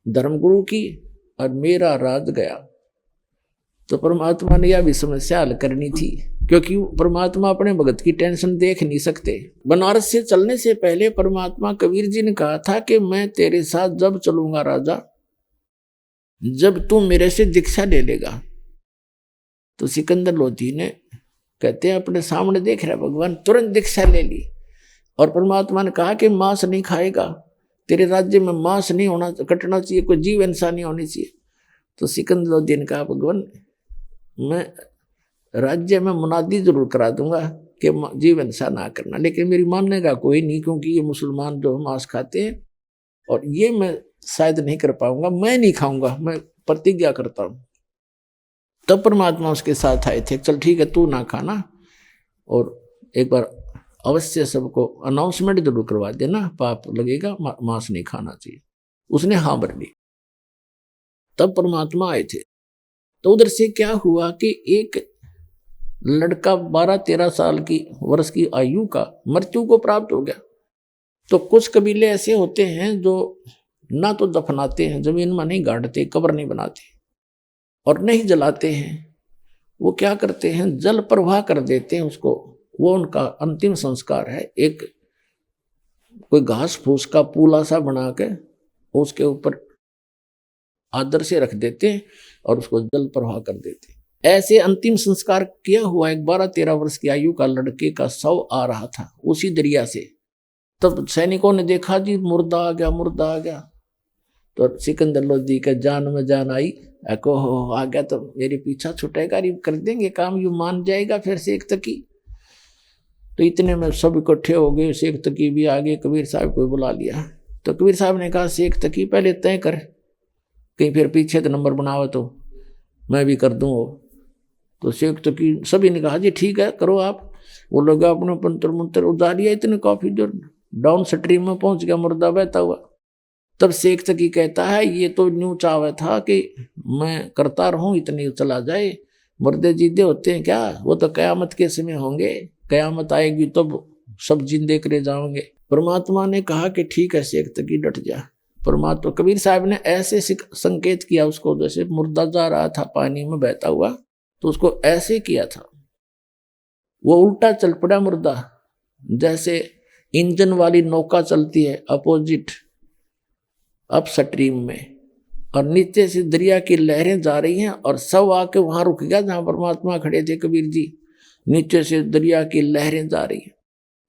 धर्मगुरु की, और मेरा राज गया। तो परमात्मा ने यह भी समस्या हल करनी थी, क्योंकि परमात्मा अपने भगत की टेंशन देख नहीं सकते। बनारस से चलने से पहले परमात्मा कबीर जी ने कहा था कि मैं तेरे साथ जब चलूंगा राजा, जब तू मेरे से दीक्षा ले लेगा। तो सिकंदर लोधी ने, कहते हैं अपने सामने देख रहा भगवान, तुरंत दीक्षा ले ली। और परमात्मा ने कहा कि मांस नहीं खाएगा, तेरे राज्य में मांस नहीं होना, कटना चाहिए, कोई जीव हिंसा नहीं होनी चाहिए। तो सिकंदर लोधी ने कहा भगवान मैं राज्य में मुनादी जरूर करा दूंगा कि जीव हिंसा ना करना, लेकिन मेरी मानने का कोई नहीं, क्योंकि ये मुसलमान जो मांस खाते हैं, और ये मैं शायद नहीं कर पाऊंगा, मैं नहीं खाऊंगा, मैं प्रतिज्ञा करता हूं। तब परमात्मा उसके साथ आए थे, चल ठीक है तू ना खाना, और एक बार अवश्य सबको अनाउंसमेंट जरूर करवा देना, पाप लगेगा, मांस नहीं खाना चाहिए। उसने हाँ भर ली। तब परमात्मा आए थे। तो उधर से क्या हुआ कि एक लड़का 12-13 साल की वर्ष की आयु का मृत्यु को प्राप्त हो गया। तो कुछ कबीले ऐसे होते हैं जो ना तो दफनाते हैं, जमीन में नहीं गाड़ते, कब्र नहीं बनाते, और नहीं जलाते हैं, वो क्या करते हैं जल प्रवाह कर देते हैं उसको, वो उनका अंतिम संस्कार है। एक कोई घास फूस का पूला सा बना के उसके ऊपर आदर से रख देते हैं और उसको जल प्रवाह कर देते हैं। ऐसे अंतिम संस्कार किया हुआ एक 12-13 वर्ष की आयु का लड़के का शव आ रहा था उसी दरिया से। तब सैनिकों ने देखा जी मुर्दा आ गया, मुर्दा आ गया। तो सिकंदर लोधी का जान में जान आई, एको हो आ गया तो मेरे पीछा छुटेगा, कर देंगे काम, यू मान जाएगा फिर शेख तकी। तो इतने में सब इकट्ठे हो गए, शेख तकी भी आगे, कबीर साहब को बुला लिया। तो कबीर साहब ने कहा शेख तकी पहले तय कर, कहीं फिर पीछे तो नंबर बनाओ तो मैं भी कर दूँ। तो शेख तकी सभी ने कहा जी ठीक है करो आप। वो लोग अपने पंतर मंत्र उतारिया, इतने काफी जो डाउन स्ट्रीम में पहुंच गया मुर्दा बहता हुआ। तब शेख तकी कहता है ये तो न्यू चावा था कि मैं करता रहूं, इतनी चला जाए, मुर्दे जिंदे होते हैं क्या, वो तो कयामत के समय होंगे, कयामत आएगी तब सब जिंदे करे जाओगे। परमात्मा ने कहा कि ठीक है शेख तकी डट जा। परमात्मा कबीर साहब ने ऐसे संकेत किया उसको, जैसे मुर्दा जा रहा था पानी में बहता हुआ, तो उसको ऐसे किया था। वो उल्टा चल पड़ा मुर्दा, जैसे इंजन वाली नौका चलती है अपोजिट अप स्ट्रीम में, और नीचे से दरिया की लहरें जा रही हैं और सब आके वहां रुक गया जहां परमात्मा खड़े थे कबीर जी। नीचे से दरिया की लहरें जा रही हैं।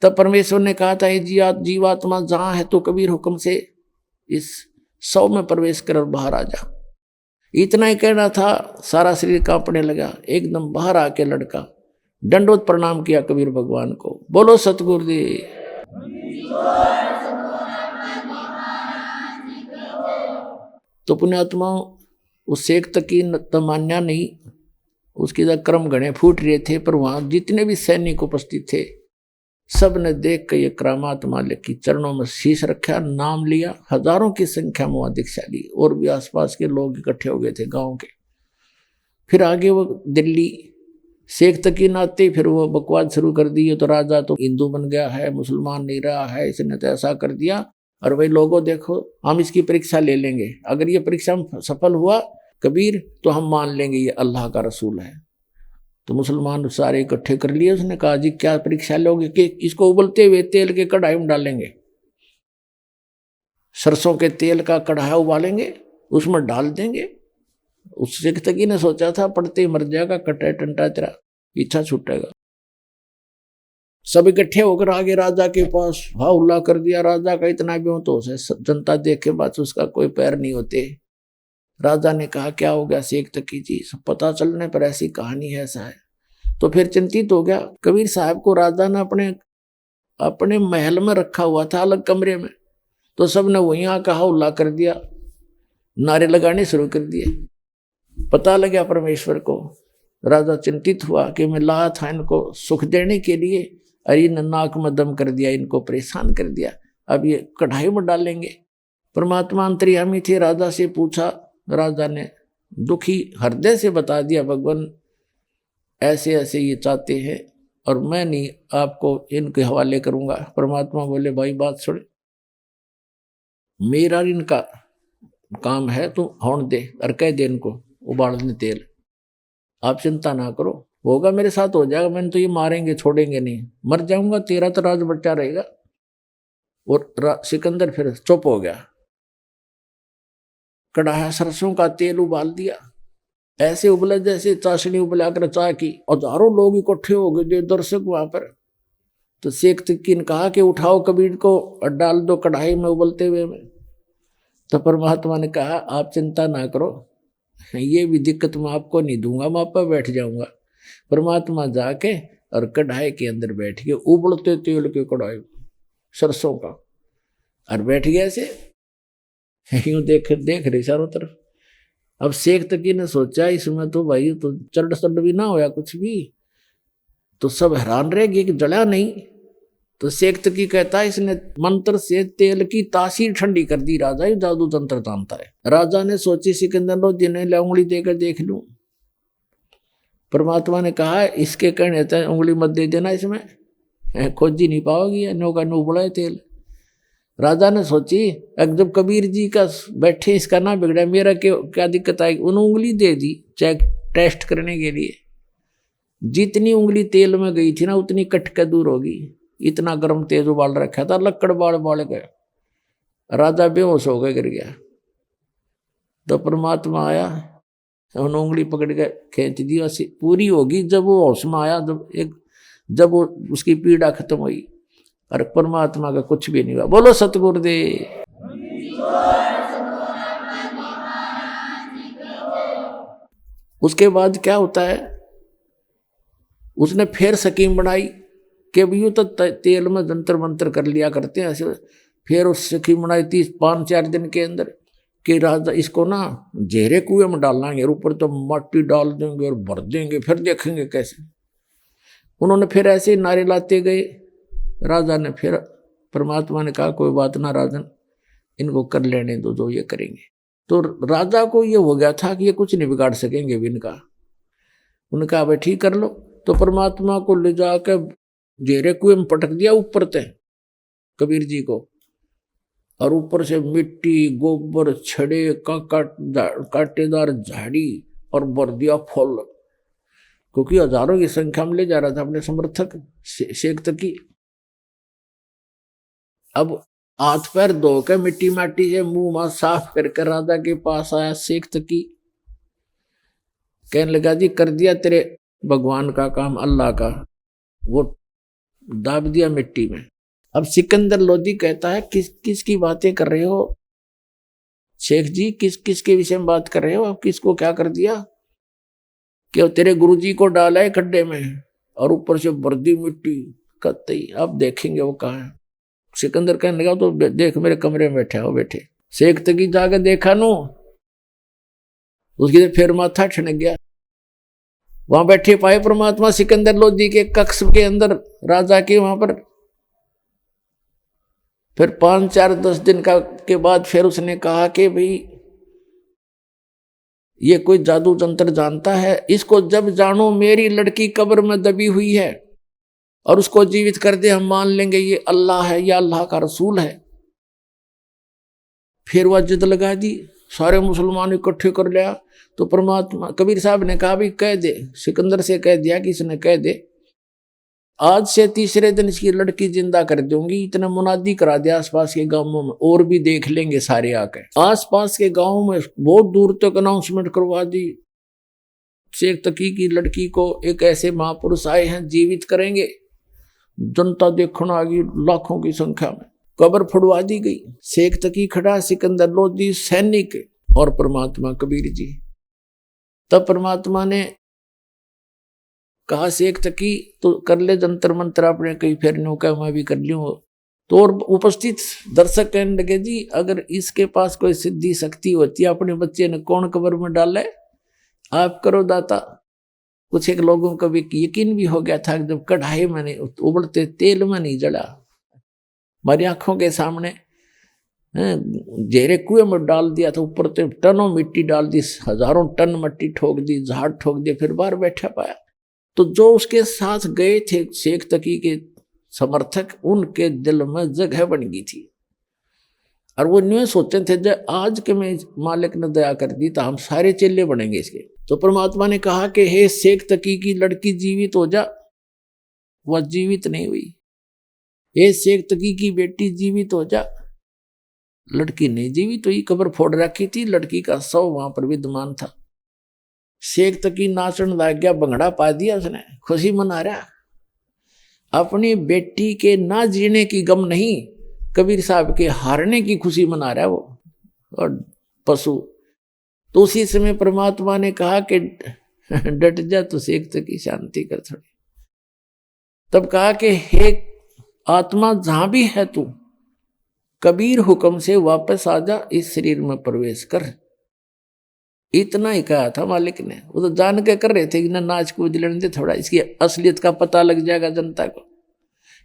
तब परमेश्वर ने कहा था, ये जीवात्मा जहां है तो कबीर हुक्म से इस सौ में प्रवेश कर और बाहर आ जा। इतना ही कहना था, सारा शरीर कांपने लगा। एकदम बाहर आके लड़का दंडवत प्रणाम किया कबीर भगवान को। बोलो सतगुरुदेव। तो पुण्यात्माओं, उस एक तक की तमान्या नहीं, उसके कर्म घने फूट रहे थे, पर वहां जितने भी सैनिक उपस्थित थे सब ने देख कर ये करामात मालिक की चरणों में शीश रखा, नाम लिया। हजारों की संख्या में वहां दीक्षा ली, और भी आसपास के लोग इकट्ठे हो गए थे गांव के। फिर आगे वो दिल्ली शेख तकी नाते फिर वो बकवाद शुरू कर दी, तो राजा तो हिंदू बन गया है, मुसलमान नहीं रहा है, इसने तो ऐसा कर दिया। और भाई लोगों देखो, हम इसकी परीक्षा ले लेंगे, अगर ये परीक्षा में सफल हुआ कबीर तो हम मान लेंगे ये अल्लाह का रसूल है। तो मुसलमान सारे इकट्ठे कर लिए। उसने कहा, जी क्या परीक्षा लोगे? कि इसको उबलते हुए तेल के कढ़ाई में डालेंगे, सरसों के तेल का कढ़ाई उबालेंगे, उसमें डाल देंगे। उस सिख तकी ने सोचा था पढ़ते ही मर जाएगा, कटे टंटा तेरा पीछा छूटेगा। सब इकट्ठे होकर आगे राजा के पास हल्ला कर दिया। राजा का इतना बेहोश है, जनता देख के बाद उसका कोई पैर नहीं होते। राजा ने कहा, क्या हो गया शेख तकी जी? सब पता चलने पर ऐसी कहानी है, ऐसा है। तो फिर चिंतित हो गया। कबीर साहब को राजा ने अपने महल में रखा हुआ था, अलग कमरे में। तो सबने वहीं आकर हल्ला कर दिया, नारे लगाने शुरू कर दिए। पता लगा परमेश्वर को। राजा चिंतित हुआ कि मैं लाया था इनको सुख देने के लिए, अरे नाक में दम कर दिया, इनको परेशान कर दिया, अब ये कढ़ाई में डालेंगे। परमात्मा अंतर्यामी थे। राजा से पूछा, राजा ने दुखी हृदय से बता दिया, भगवान ऐसे ऐसे ये चाहते हैं और मैं नहीं आपको इनके हवाले करूंगा। परमात्मा बोले, भाई बात सुन, मेरा इनका काम है, तू होने दे और कह दे इनको उबालने तेल, आप चिंता ना करो, होगा मेरे साथ हो जाएगा। मैंने तो ये मारेंगे छोड़ेंगे नहीं, मर जाऊंगा, तेरा तो राज बच्चा रहेगा। और सिकंदर फिर चुप हो गया। कढ़ाया सरसों का तेल उबाल दिया, ऐसे उबला जैसे चाशनी उबला कर चाय की। हजारों लोग इकट्ठे हो गए जो दर्शक वहां पर। तो शेख तकी ने कहा कि उठाओ कबीर को और डाल दो कढ़ाई में उबलते हुए में। तो परमात्मा ने कहा, आप चिंता ना करो, ये भी दिक्कत मैं आपको नहीं दूंगा, मैं आप पर बैठ जाऊंगा। परमात्मा जाके और कढ़ाई के अंदर बैठ के उबलते तेल के कढ़ाई सरसों का, और बैठ गया ऐसे यूं देख रहे चारों तरफ। अब शेख तकी ने सोचा, इसमें तो भाई तो चढ़ सड़ भी ना होया कुछ भी, तो सब हैरान रह गए कि जला नहीं। तो शेख तकी कहता है, इसने मंत्र से तेल की तासीर ठंडी कर दी। राजा ही जादू तंत्र जानता है। राजा ने सोची, सिकंदर लो जिन्हें उंगली देकर देख लूं। परमात्मा ने कहा, इसके कहने तक उंगली मत दे देना, इसमें खोजी नहीं पाओगी, नौका नो बड़ा है तेल। राजा ने सोची, जब कबीर जी का बैठे इसका ना बिगड़ा, मेरा क्या दिक्कत आएगी। उन्होंने उंगली दे दी चेक टेस्ट करने के लिए। जितनी उंगली तेल में गई थी ना, उतनी कट के दूर होगी। इतना गर्म तेज उबाल रखा था, लक्कड़ बाल गए। राजा बेहोश हो गए, गिर गया। तो परमात्मा आया, उन्होंने उंगली पकड़ के खींच दी, पूरी होगी जब वो होश में आया, जब वो उसकी पीड़ा खत्म हुई। और परमात्मा का कुछ भी नहीं हुआ। बोलो सतगुरुदेव। उसके बाद क्या होता है, उसने फिर स्कीम बनाई कि यूं तो तेल में जंतर मंत्र कर लिया करते हैं ऐसे। फिर उस स्कीम बनाई थी 5-4 दिन के अंदर कि राजा इसको ना जेरे कुएं में डालेंगे, ऊपर तो मट्टी डाल देंगे और भर देंगे, फिर देखेंगे कैसे। उन्होंने फिर ऐसे नारे लाते गए। राजा ने फिर, परमात्मा ने कहा, कोई बात ना राजन, इनको कर लेने दो जो ये करेंगे। तो राजा को ये हो गया था कि ये कुछ नहीं बिगाड़ सकेंगे भी इनका। उन्होंने कहा, भाई ठीक कर लो। तो परमात्मा को ले जाकर जेरे कुएं में पटक दिया ऊपर से कबीर जी को, और ऊपर से मिट्टी, गोबर, छड़े, कांटेदार झाड़ी और भर दिया फल। क्योंकि हजारों की संख्या में ले जा रहा था अपने समर्थक शेख तकी। अब हाथ पैर धो के मिट्टी माटी से मुंह मां साफ करके राजा के पास आया शेख तकी। कहने लगा जी कर दिया तेरे भगवान का काम, अल्लाह का, वो दाब दिया मिट्टी में। अब सिकंदर लोदी कहता है किस की बातें कर रहे हो शेख जी, किस के विषय में बात कर रहे हो? अब किसको क्या कर दिया? कि तेरे गुरुजी को डाला है खड्डे में और ऊपर से भर दी मिट्टी कतई, अब देखेंगे वो कहाँ है। सिकंदर कहने लगा तो देख मेरे कमरे में बैठे हो। बैठे शेख तकी जाके देखा नो, उसकी फिर माथा ठनक गया। वहां बैठे पाए परमात्मा सिकंदर लोदी के कक्ष के अंदर राजा के वहां पर। फिर 5-4-10 दिन के बाद फिर उसने कहा कि भाई ये कोई जादू तंत्र जानता है, इसको जब जानो मेरी लड़की कब्र में दबी हुई है और उसको जीवित कर दे, हम मान लेंगे ये अल्लाह है या अल्लाह का रसूल है। फिर वह जिद लगा दी, सारे मुसलमान इकट्ठे कर लिया। तो परमात्मा कबीर साहब ने कहा भाई कह दे, सिकंदर से कह दिया कि इसने कह दे आज से तीसरे दिन इसकी लड़की जिंदा कर दूंगी। इतना मुनादी करा दिया आसपास के गांवों में, और भी देख लेंगे सारे आकर। आसपास के गांवों में बहुत दूर तक अनाउंसमेंट करवा दी, शेख तकी की लड़की को एक ऐसे महापुरुष आए हैं जीवित करेंगे। जनता देखना आ गई लाखों की संख्या में। कब्र फुड़वा दी गई। शेख तकी खड़ा, सिकंदर लोदी सैनिक और परमात्मा कबीर जी। तब परमात्मा ने कहा शेख तकी तो कर ले जंतर मंत्र अपने, कहीं फिर नौका मैं भी कर लूँ। तो और उपस्थित दर्शक कहने लगे जी अगर इसके पास कोई सिद्धि शक्ति होती है, अपने बच्चे ने कौन कब्र में डाले, आप करो दाता। कुछ एक लोगों को भी यकीन भी हो गया था कि जब कढ़ाई में नहीं उबलते तेल में नहीं जला, हमारी आंखों के सामने जेरे कुएं में डाल दिया था, ऊपर से टनों मिट्टी डाल दी, हजारों टन मिट्टी ठोक दी, झाड़ ठोक दिया, फिर बाहर बैठा पाया। तो जो उसके साथ गए थे शेख तकी के समर्थक, उनके दिल में जगह बन गई थी और वो न्यू सोचे थे जब आज के में मालिक ने दया कर दी तो हम सारे चेले बनेंगे इसके। तो परमात्मा ने कहा कि हे शेख तकी की लड़की जीवित हो जा। वह जीवित नहीं हुई। हे शेख तकी की बेटी जीवित हो जा। लड़की नहीं जीवित हुई, कब्र फोड़ रखी थी, लड़की का शव वहां पर विद्यमान था। शेख तकी नाचन लग गया, भंगड़ा पा दिया उसने, खुशी मना रहा। अपनी बेटी के ना जीने की गम नहीं, कबीर साहब के हारने की खुशी मना रहा है वो और पशु। तो उसी समय परमात्मा ने कहा कि डट जा तो शेख तकी शांति कर थोड़ी। तब कहा कि हे आत्मा जहां भी है तू, कबीर हुक्म से वापस आ जा, इस शरीर में प्रवेश कर। इतना ही कहा था मालिक ने। वो तो जान के कर रहे थे कि ना नाच कूद लेने दे थोड़ा, इसकी असलियत का पता लग जाएगा जनता को।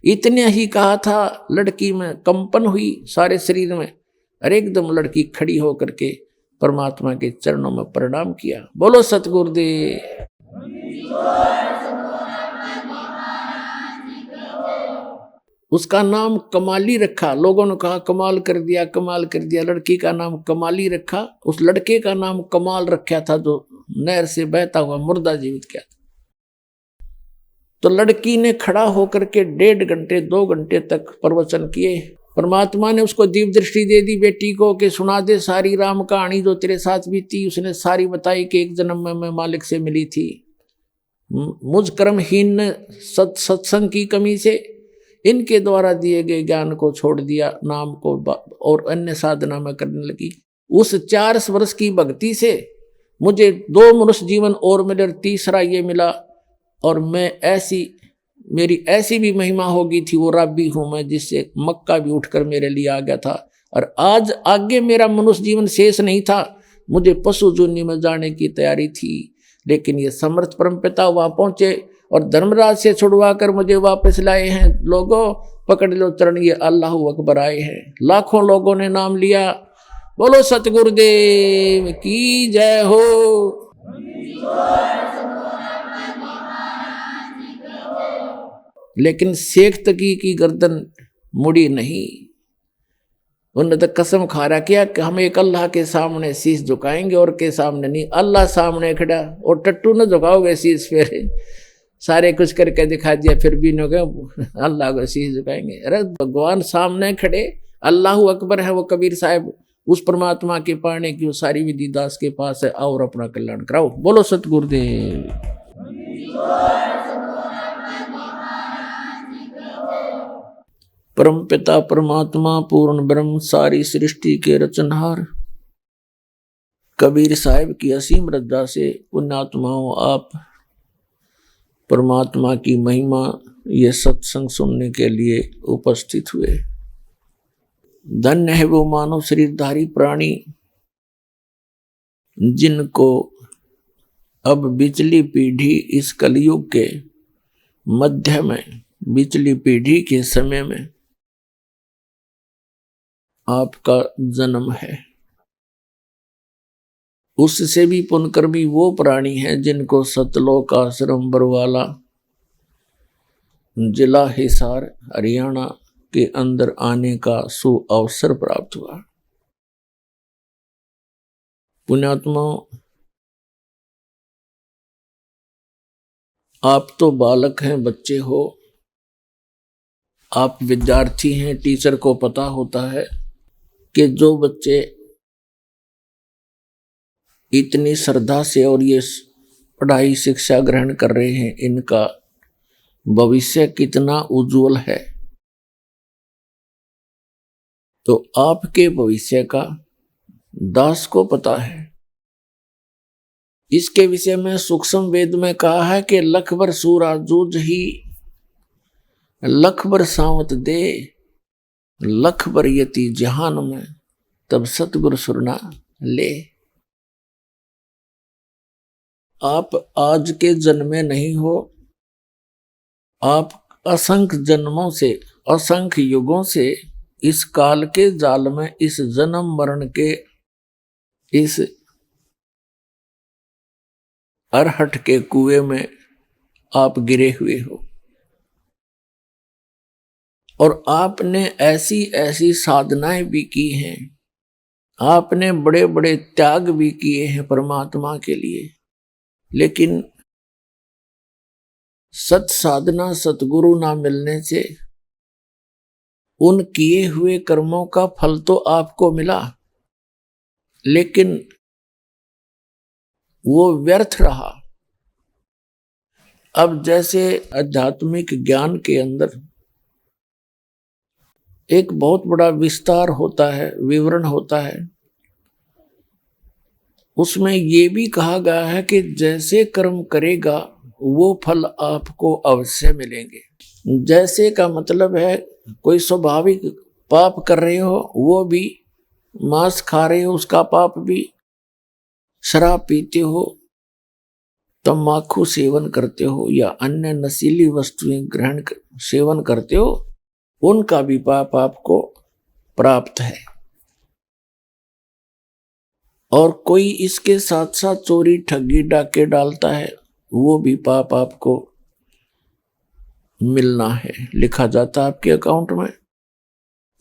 इतने ही कहा था, लड़की में कंपन हुई सारे शरीर में और एकदम लड़की खड़ी होकर के परमात्मा के चरणों में प्रणाम किया। बोलो सतगुरुदेव। उसका नाम कमाली रखा। लोगों ने कहा कमाल कर दिया, कमाल कर दिया। लड़की का नाम कमाली रखा। उस लड़के का नाम कमाल रखा था जो नहर से बहता हुआ मुर्दा जीवित किया था। तो लड़की ने खड़ा होकर के 1.5 घंटे 2 घंटे तक प्रवचन किए। परमात्मा ने उसको दिव्य दृष्टि दे दी बेटी को कि सुना दे सारी राम कहानी जो तेरे साथ भी थी। उसने सारी बताई कि एक जन्म में मैं मालिक से मिली थी, मुझ कर्महीन ने सत्संग की कमी से इनके द्वारा दिए गए ज्ञान को छोड़ दिया, नाम को और अन्य साधना में करने लगी। उस 4 वर्ष की भक्ति से मुझे 2 मनुष्य जीवन और मिले, तीसरा ये मिला। और मैं मेरी ऐसी भी महिमा होगी थी, वो राबी हूं मैं, जिससे मक्का भी उठकर मेरे लिए आ गया था। और आज आगे मेरा मनुष्य जीवन शेष नहीं था, मुझे पशु जूनी में जाने की तैयारी थी। लेकिन ये समर्थ परमपिता वहां पहुंचे और धर्मराज से छुड़वा कर मुझे वापस लाए हैं। लोगों पकड़ लो चरण, ये अल्लाह अकबर आए हैं। लाखों लोगों ने नाम लिया। बोलो सतगुरुदेव की जय हो। लेकिन शेख तकी की गर्दन मुड़ी नहीं। उन्होंने तो कसम खा रखा कि हम एक अल्लाह के सामने शीश झुकाएंगे और के सामने नहीं। अल्लाह सामने खड़ा और टट्टू न झुकाओगे शीश, फिर सारे कुछ करके दिखा दिया फिर भी न अल्लाह को शीश झुकाएंगे। अरे भगवान सामने खड़े, अल्लाह अकबर है वो कबीर साहब, उस परमात्मा के पाने की वो सारी विधि दास के पास है, और अपना कल्याण कराओ। बोलो सतगुरुदेव। परम पिता परमात्मा पूर्ण ब्रह्म सारी सृष्टि के रचनहार, कबीर साहिब की असीम रजा से पुण्यात्माओं आप परमात्मा की महिमा ये सत्संग सुनने के लिए उपस्थित हुए। धन्य है वो मानव शरीरधारी प्राणी जिनको अब बिचली पीढ़ी इस कलयुग के मध्य में, बिचली पीढ़ी के समय में आपका जन्म है। उससे भी पुण्यकर्मी वो प्राणी हैं जिनको सतलोक आश्रम बरवाला जिला हिसार हरियाणा के अंदर आने का सुअवसर प्राप्त हुआ। पुण्यात्माओं, आप तो बालक हैं, बच्चे हो, आप विद्यार्थी हैं। टीचर को पता होता है कि जो बच्चे इतनी श्रद्धा से और ये पढ़ाई शिक्षा ग्रहण कर रहे हैं, इनका भविष्य कितना उज्जवल है। तो आपके भविष्य का दास को पता है। इसके विषय में सूक्ष्म वेद में कहा है कि लख बर सूरा जूझ ही, लख बर सावत दे, लख बर यति जहान में, तब सतगुरु सुरना ले। आप आज के जन्मे नहीं हो, आप असंख्य जन्मों से, असंख्य युगों से इस काल के जाल में, इस जन्म मरण के इस अरहट के कुएं में आप गिरे हुए हो। और आपने ऐसी ऐसी साधनाएं भी की हैं, आपने बड़े बड़े त्याग भी किए हैं परमात्मा के लिए, लेकिन सत साधना सतगुरु ना मिलने से उन किए हुए कर्मों का फल तो आपको मिला, लेकिन वो व्यर्थ रहा। अब जैसे आध्यात्मिक ज्ञान के अंदर एक बहुत बड़ा विस्तार होता है, विवरण होता है, उसमें ये भी कहा गया है कि जैसे कर्म करेगा वो फल आपको अवश्य मिलेंगे। जैसे का मतलब है कोई स्वाभाविक पाप कर रहे हो, वो भी मांस खा रहे हो उसका पाप भी, शराब पीते हो, तम्बाकू सेवन करते हो या अन्य नशीली वस्तुएं ग्रहण सेवन करते हो, उनका भी पाप आपको प्राप्त है। और कोई इसके साथ साथ चोरी ठगी डाके डालता है, वो भी पाप आपको मिलना है, लिखा जाता है आपके अकाउंट में।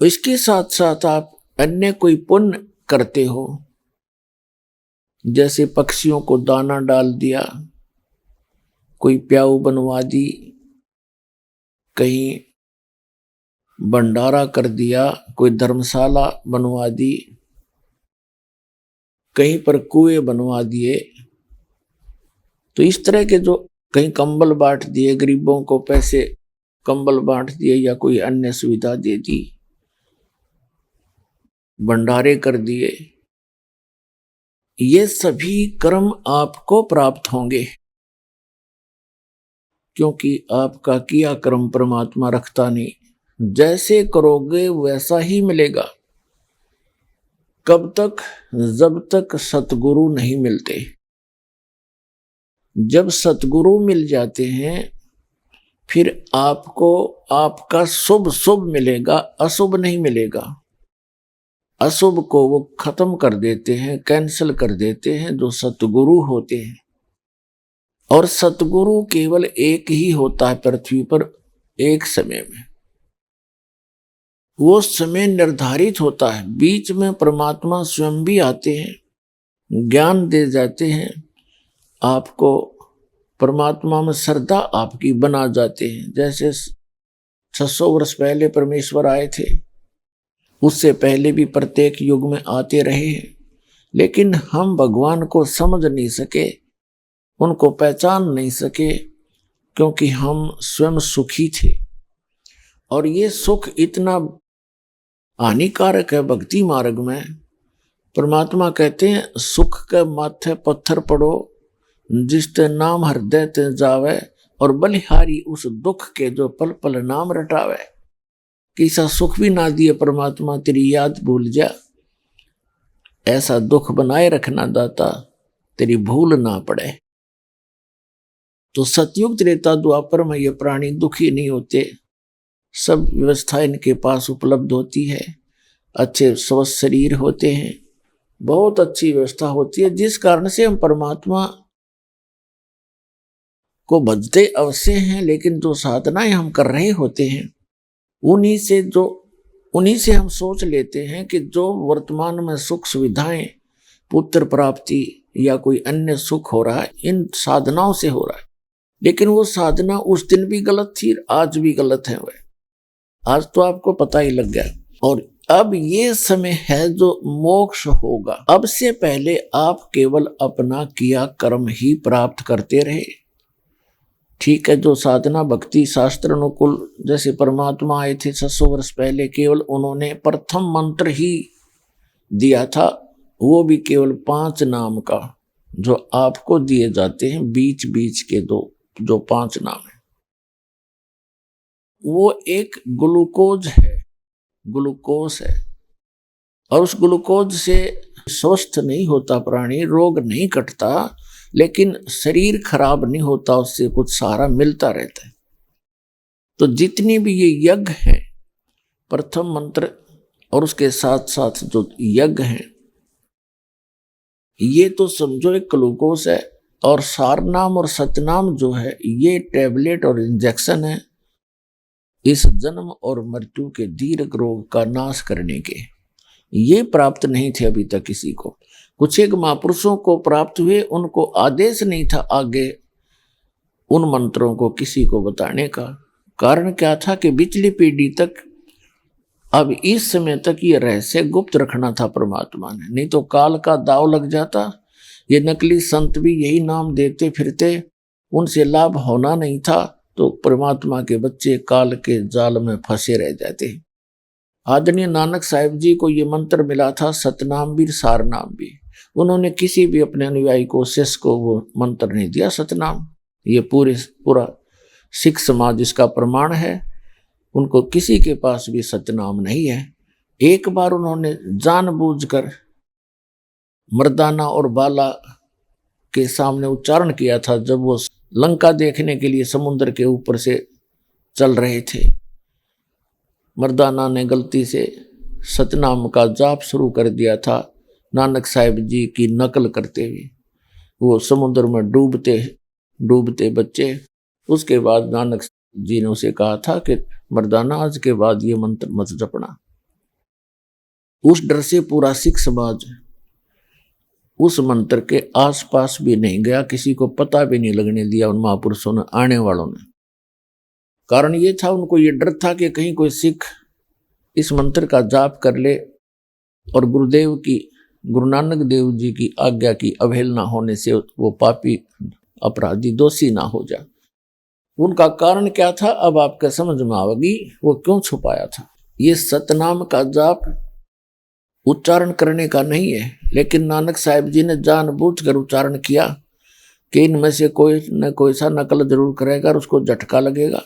इसके साथ साथ आप अन्य कोई पुण्य करते हो, जैसे पक्षियों को दाना डाल दिया, कोई प्याऊ बनवा दी, कहीं भंडारा कर दिया, कोई धर्मशाला बनवा दी, कहीं पर कुएं बनवा दिए, तो इस तरह के जो कहीं कंबल बांट दिए, गरीबों को पैसे कंबल बांट दिए या कोई अन्य सुविधा दे दी, भंडारे कर दिए, ये सभी कर्म आपको प्राप्त होंगे, क्योंकि आपका किया कर्म परमात्मा रखता नहीं। जैसे करोगे वैसा ही मिलेगा। कब तक? जब तक सतगुरु नहीं मिलते। जब सतगुरु मिल जाते हैं फिर आपको आपका शुभ शुभ मिलेगा, अशुभ नहीं मिलेगा। अशुभ को वो खत्म कर देते हैं, कैंसिल कर देते हैं जो सतगुरु होते हैं। और सतगुरु केवल एक ही होता है पृथ्वी पर एक समय में। वो समय निर्धारित होता है। बीच में परमात्मा स्वयं भी आते हैं, ज्ञान दे जाते हैं, आपको परमात्मा में श्रद्धा आपकी बना जाते हैं। जैसे 600 वर्ष पहले परमेश्वर आए थे, उससे पहले भी प्रत्येक युग में आते रहे हैं, लेकिन हम भगवान को समझ नहीं सके, उनको पहचान नहीं सके, क्योंकि हम स्वयं सुखी थे। और ये सुख इतना हानिकारक है भक्ति मार्ग में। परमात्मा कहते हैं, सुख के माथे पत्थर पड़ो, जिसते नाम हृदय ते जावे, और बलिहारी उस दुख के जो पल पल नाम रटावे। किसा सुख भी ना दिए परमात्मा, तेरी याद भूल जा, ऐसा दुख बनाए रखना दाता, तेरी भूल ना पड़े। तो सतयुग त्रेता द्वापर में ये प्राणी दुखी नहीं होते, सब व्यवस्था इनके पास उपलब्ध होती है, अच्छे स्वस्थ शरीर होते हैं, बहुत अच्छी व्यवस्था होती है, जिस कारण से हम परमात्मा को भजते अवश्य हैं, लेकिन जो साधनाएं हम कर रहे होते हैं उन्हीं से हम सोच लेते हैं कि जो वर्तमान में सुख सुविधाएं, पुत्र प्राप्ति या कोई अन्य सुख हो रहा है, इन साधनाओं से हो रहा है। लेकिन वो साधना उस दिन भी गलत थी, आज भी गलत है। वह आज तो आपको पता ही लग गया। और अब ये समय है जो मोक्ष होगा। अब से पहले आप केवल अपना किया कर्म ही प्राप्त करते रहे। ठीक है, जो साधना भक्ति शास्त्र अनुकूल, जैसे परमात्मा आए थे 600 वर्ष पहले, केवल उन्होंने प्रथम मंत्र ही दिया था, वो भी केवल 5 नाम का, जो आपको दिए जाते हैं बीच बीच के जो 5 नाम है। वो एक ग्लूकोज है, ग्लूकोज है, और उस ग्लूकोज से स्वस्थ नहीं होता प्राणी, रोग नहीं कटता, लेकिन शरीर खराब नहीं होता, उससे कुछ सहारा मिलता रहता है। तो जितनी भी ये यज्ञ हैं, प्रथम मंत्र और उसके साथ साथ जो यज्ञ हैं, ये तो समझो एक ग्लूकोज है। और सारनाम और सतनाम जो है, ये टैबलेट और इंजेक्शन है इस जन्म और मृत्यु के दीर्घ रोग का नाश करने के। ये प्राप्त नहीं थे अभी तक किसी को। कुछ एक महापुरुषों को प्राप्त हुए, उनको आदेश नहीं था आगे उन मंत्रों को किसी को बताने का। कारण क्या था कि पिछली पीढ़ी तक, अब इस समय तक ये रहस्य गुप्त रखना था परमात्मा ने, नहीं तो काल का दाव लग जाता। ये नकली संत भी यही नाम देते फिरते, उनसे लाभ होना नहीं था, तो परमात्मा के बच्चे काल के जाल में फंसे रह जाते। आदरणीय नानक साहिब जी को ये मंत्र मिला था, सतनाम भी सारनाम भी। उन्होंने किसी भी अपने अनुयायी को, शिष्य को वो मंत्र नहीं दिया सतनाम। ये पूरा सिख समाज इसका प्रमाण है। उनको किसी के पास भी सतनाम नहीं है। एक बार उन्होंने जानबूझकर मर्दाना और बाला के सामने उच्चारण किया था, जब वो लंका देखने के लिए समुद्र के ऊपर से चल रहे थे। मर्दाना ने गलती से सतनाम का जाप शुरू कर दिया था, नानक साहिब जी की नकल करते हुए। वो समुद्र में डूबते बच्चे। उसके बाद नानक जी ने उसे कहा था कि मर्दाना, आज के बाद ये मंत्र मत जपना। उस डर से पूरा सिख समाज उस मंत्र के आसपास भी नहीं गया, किसी को पता भी नहीं लगने दिया उन महापुरुषों ने, आने वालों ने। कारण ये था, उनको ये डर था कि कहीं कोई सिख इस मंत्र का जाप कर ले और गुरु नानक देव जी की आज्ञा की अवहेलना होने से वो पापी अपराधी दोषी ना हो जाए। उनका कारण क्या था, अब आपके समझ में आवेगी वो क्यों छुपाया था। ये सतनाम का जाप उच्चारण करने का नहीं है, लेकिन नानक साहिब जी ने जानबूझकर उच्चारण किया कि इनमें से कोई न कोई सा नकल जरूर करेगा और उसको झटका लगेगा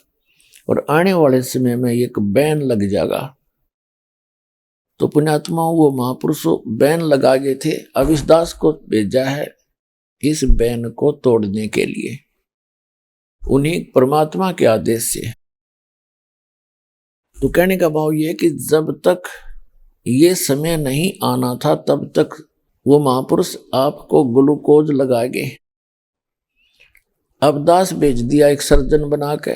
और आने वाले समय में एक बैन लग जाएगा। तो पुण्यात्माओं, वो महापुरुषों बैन लगा गए थे। अब इस दास को भेजा है इस बैन को तोड़ने के लिए, उन्हीं परमात्मा के आदेश से। तो कहने का भाव ये कि जब तक ये समय नहीं आना था, तब तक वो महापुरुष आपको ग्लूकोज लगा गए। अब दास भेज दिया एक सर्जन बना के,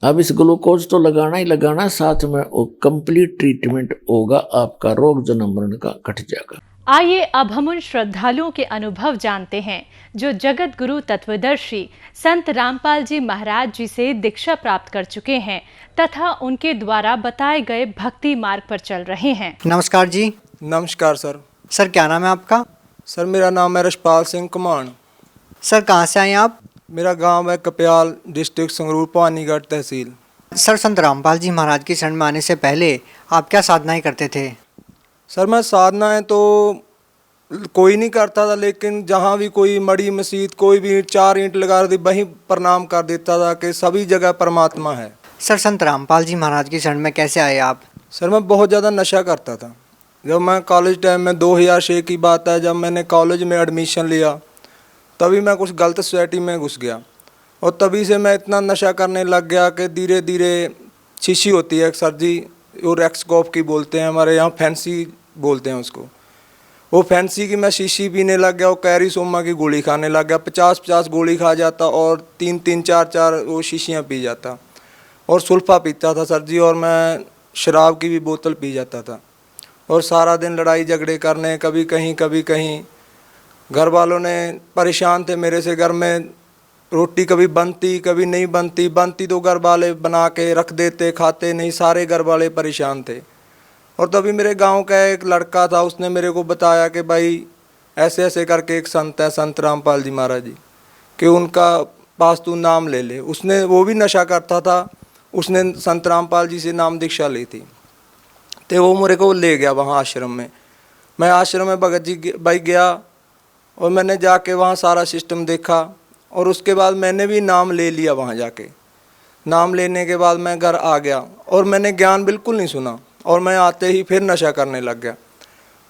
अब इस ग्लूकोज तो लगाना ही लगाना, साथ में वो कंप्लीट ट्रीटमेंट होगा, आपका रोग जन्म मरण का घट जाएगा। आइए अब हम उन श्रद्धालुओं के अनुभव जानते हैं जो जगत गुरु तत्वदर्शी संत रामपाल जी महाराज जी से दीक्षा प्राप्त कर चुके हैं तथा उनके द्वारा बताए गए भक्ति मार्ग पर चल रहे हैं। नमस्कार जी। नमस्कार सर। सर क्या नाम है आपका? सर मेरा नाम है रशपाल सिंह कुमार। सर कहाँ से आए हैं आप? मेरा गांव है कपयाल, डिस्ट्रिक्ट संगरूर, पानीगढ़ तहसील। सर संत रामपाल जी महाराज की शरण में आने से पहले आप क्या साधनाएं करते थे? सर मैं साधनाएं तो कोई नहीं करता था, लेकिन जहाँ भी कोई मड़ी मस्जिद कोई भी 4 ईंट लगा दी वहीं प्रणाम कर देता था कि सभी जगह परमात्मा है। सर संत रामपाल जी महाराज की शरण में कैसे आए आप? सर मैं बहुत ज़्यादा नशा करता था। जब मैं कॉलेज टाइम में 2006 की बात है, जब मैंने कॉलेज में एडमिशन लिया तभी मैं कुछ गलत सोसाइटी में घुस गया और तभी से मैं इतना नशा करने लग गया कि धीरे धीरे शीशी होती है सर जी, वो रेक्सकॉफ की बोलते हैं, हमारे यहाँ फैंसी बोलते हैं उसको, वो फैंसी की मैं शीशी पीने लग गया और कैरी सोमा की गोली खाने लग गया। 50-50 गोली खा जाता और 3-3 4-4 वो शीशियाँ पी जाता और सुल्फा पीता था सर जी, और मैं शराब की भी बोतल पी जाता था और सारा दिन लड़ाई झगड़े करने, कभी कहीं। घर वालों ने परेशान थे मेरे से, घर में रोटी कभी बनती कभी नहीं बनती तो घर वाले बना के रख देते, खाते नहीं, सारे घर वाले परेशान थे। और तभी मेरे गांव का एक लड़का था, उसने मेरे को बताया कि भाई ऐसे ऐसे करके एक संत है संत रामपाल जी महाराज जी, कि उनका पास तू नाम ले ले। उसने, वो भी नशा करता था, उसने संत रामपाल जी से नाम दीक्षा ली थी, तो वो मेरे को ले गया वहाँ आश्रम में। मैं आश्रम में भगत जी भाई गया और मैंने जाके वहाँ सारा सिस्टम देखा और उसके बाद मैंने भी नाम ले लिया वहाँ जाके। नाम लेने के बाद मैं घर आ गया और मैंने ज्ञान बिल्कुल नहीं सुना और मैं आते ही फिर नशा करने लग गया।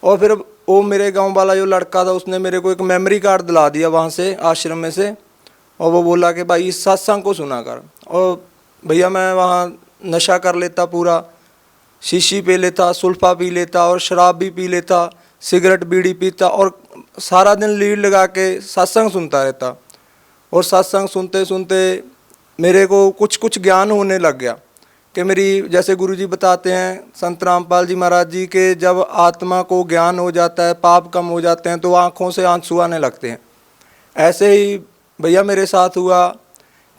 और फिर वो मेरे गांव वाला जो लड़का था उसने मेरे को एक मेमोरी कार्ड दिला दिया वहाँ से आश्रम में से, और वो बोला कि भाई इस सत्संग को सुना कर। और भैया मैं वहाँ नशा कर लेता, पूरा शीशी पी लेता, सुल्फा पी लेता और शराब भी पी लेता, सिगरेट बीड़ी पीता और सारा दिन लीड लगा के सत्संग सुनता रहता। और सत्संग सुनते सुनते मेरे को कुछ ज्ञान होने लग गया कि मेरी, जैसे गुरुजी बताते हैं संत रामपाल जी महाराज जी के, जब आत्मा को ज्ञान हो जाता है, पाप कम हो जाते हैं तो आँखों से आंसू आने लगते हैं। ऐसे ही भैया मेरे साथ हुआ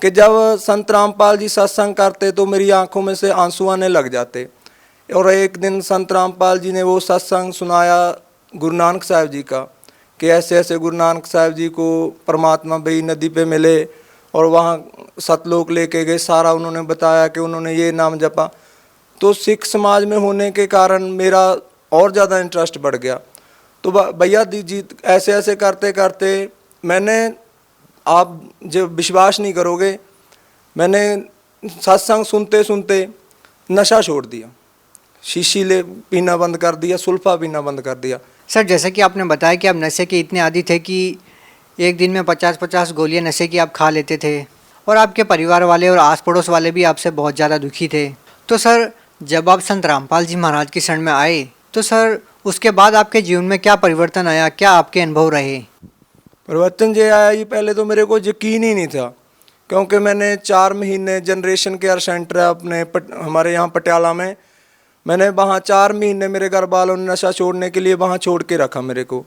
कि जब संत रामपाल जी सत्संग करते तो मेरी आँखों में से आंसू आने लग जाते। और एक दिन संत रामपाल जी ने वो सत्संग सुनाया गुरु नानक साहब जी का, कि ऐसे ऐसे गुरु नानक साहब जी को परमात्मा भाई नदी पे मिले और वहाँ सतलोक लेके गए, सारा उन्होंने बताया कि उन्होंने ये नाम जपा। तो सिख समाज में होने के कारण मेरा और ज़्यादा इंटरेस्ट बढ़ गया। तो भैया जी ऐसे ऐसे करते करते मैंने, आप जब विश्वास नहीं करोगे, मैंने सत्संग सुनते सुनते नशा छोड़ दिया, शीशी पीना बंद कर दिया, सुल्फा पीना बंद कर दिया। सर जैसे कि आपने बताया कि आप नशे के इतने आदी थे कि एक दिन में 50-50 गोलियां नशे की आप खा लेते थे और आपके परिवार वाले और आस पड़ोस वाले भी आपसे बहुत ज़्यादा दुखी थे। तो सर जब आप संत रामपाल जी महाराज की शरण में आए तो सर उसके बाद आपके जीवन में क्या परिवर्तन आया, क्या आपके अनुभव रहे? परिवर्तन जो आया, ये पहले तो मेरे को यकीन ही नहीं था, क्योंकि मैंने 4 महीने जनरेशन केयर सेंटर है अपने हमारे यहाँ पटियाला में, मैंने वहाँ 4 महीने मेरे घर वालों ने नशा छोड़ने के लिए वहाँ छोड़ के रखा मेरे को,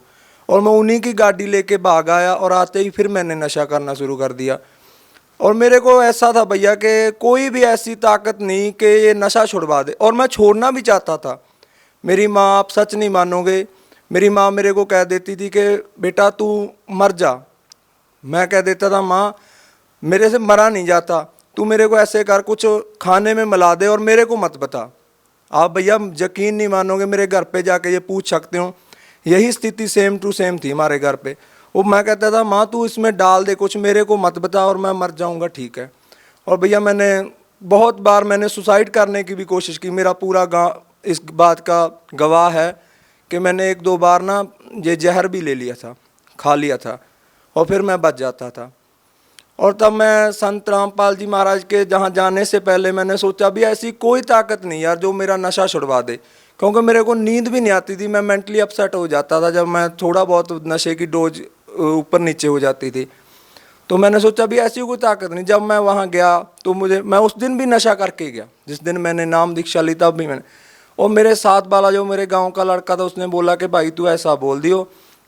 और मैं उन्हीं की गाड़ी लेके भाग आया और आते ही फिर मैंने नशा करना शुरू कर दिया। और मेरे को ऐसा था भैया कि कोई भी ऐसी ताकत नहीं कि ये नशा छुड़वा दे, और मैं छोड़ना भी चाहता था। मेरी माँ, आप सच नहीं मानोगे, मेरी माँ मेरे को कह देती थी कि बेटा तू मर जा। मैं कह देता था माँ मेरे से मरा नहीं जाता, तू मेरे को ऐसे कर, कुछ खाने में मिला दे और मेरे को मत बता। आप भैया यकीन नहीं मानोगे, मेरे घर पे जाके ये पूछ सकते हो, यही स्थिति सेम टू सेम थी हमारे घर पे। वो मैं कहता था माँ तू इसमें डाल दे कुछ, मेरे को मत बता और मैं मर जाऊंगा, ठीक है। और भैया मैंने बहुत बार मैंने सुसाइड करने की भी कोशिश की, मेरा पूरा गाँव इस बात का गवाह है कि मैंने 1-2 बार ना ये जहर भी ले लिया था, खा लिया था, और फिर मैं बच जाता था। और तब मैं संत रामपाल जी महाराज के जहाँ जाने से पहले मैंने सोचा भी ऐसी कोई ताकत नहीं यार जो मेरा नशा छुड़वा दे, क्योंकि मेरे को नींद भी नहीं आती थी, मैं मेंटली अपसेट हो जाता था जब मैं थोड़ा बहुत नशे की डोज ऊपर नीचे हो जाती थी। तो मैंने सोचा भी ऐसी कोई ताकत नहीं। जब मैं वहाँ गया तो मैं उस दिन भी नशा करके गया, जिस दिन मैंने नाम दीक्षा ली तब भी मैंने। और मेरे साथ वाला जो मेरे गांव का लड़का था उसने बोला कि भाई तू ऐसा बोल दियो